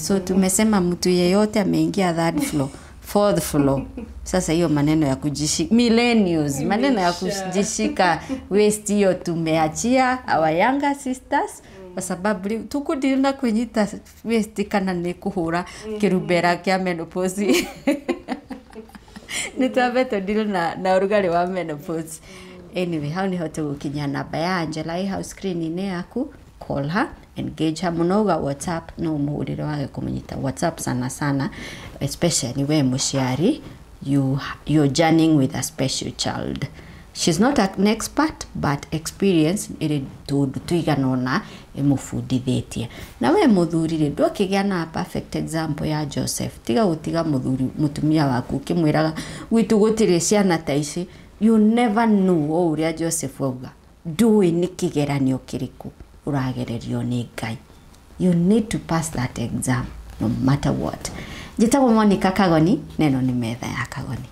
so tumesema mtu yeyote ameingia third floor 4th floor. Sasa hiyo maneno ya kujishika millennials, maneno ya kujishika waist hiyo tumeachia our younger sisters, kwa sababu tukudilina kunyita waist kana ni kuhura kirubera kia menopause. Nitabeto deal na urugari wa menopause. Anyway, how ni hote gukinya namba ya Angela i house screen ine yaku, call her, engage her munoga WhatsApp no muhurire wage kumunyita WhatsApp sana, especially we mushiari, you're journeying with a special child. She's not an expert, but experience iri tuiganona imufundithitie. Na we muthurire ndokigea na perfect example ya Joseph. Tiga gutiga mutumia waku kimwiraga gwitu gutire ciana ta ici. You never knew uria Joseph auga. Ndui ni kigeranio kiriku uragererio ni Ngai. You need to pass that exam no matter what. Jitagwo Monica Kagoni, neno ni metha ya Kagoni.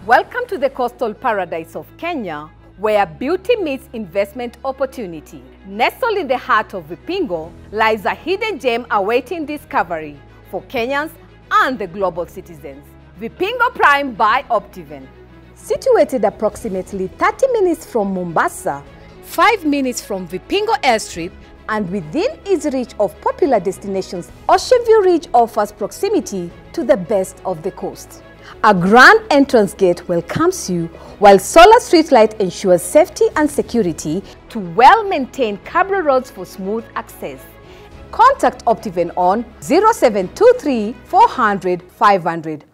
Welcome to the coastal paradise of Kenya, where beauty meets investment opportunity. Nestled in the heart of Vipingo lies a hidden gem awaiting discovery for Kenyans and the global citizens. Vipingo Prime by Optiven. Situated approximately 30 minutes from Mombasa, 5 minutes from Vipingo Airstrip, and within easy reach of popular destinations, Ocean View Ridge offers proximity to the best of the coast. A grand entrance gate welcomes you, while solar street light ensures safety and security to well-maintained cable roads for smooth access. Contact Optiven on 0723 400 500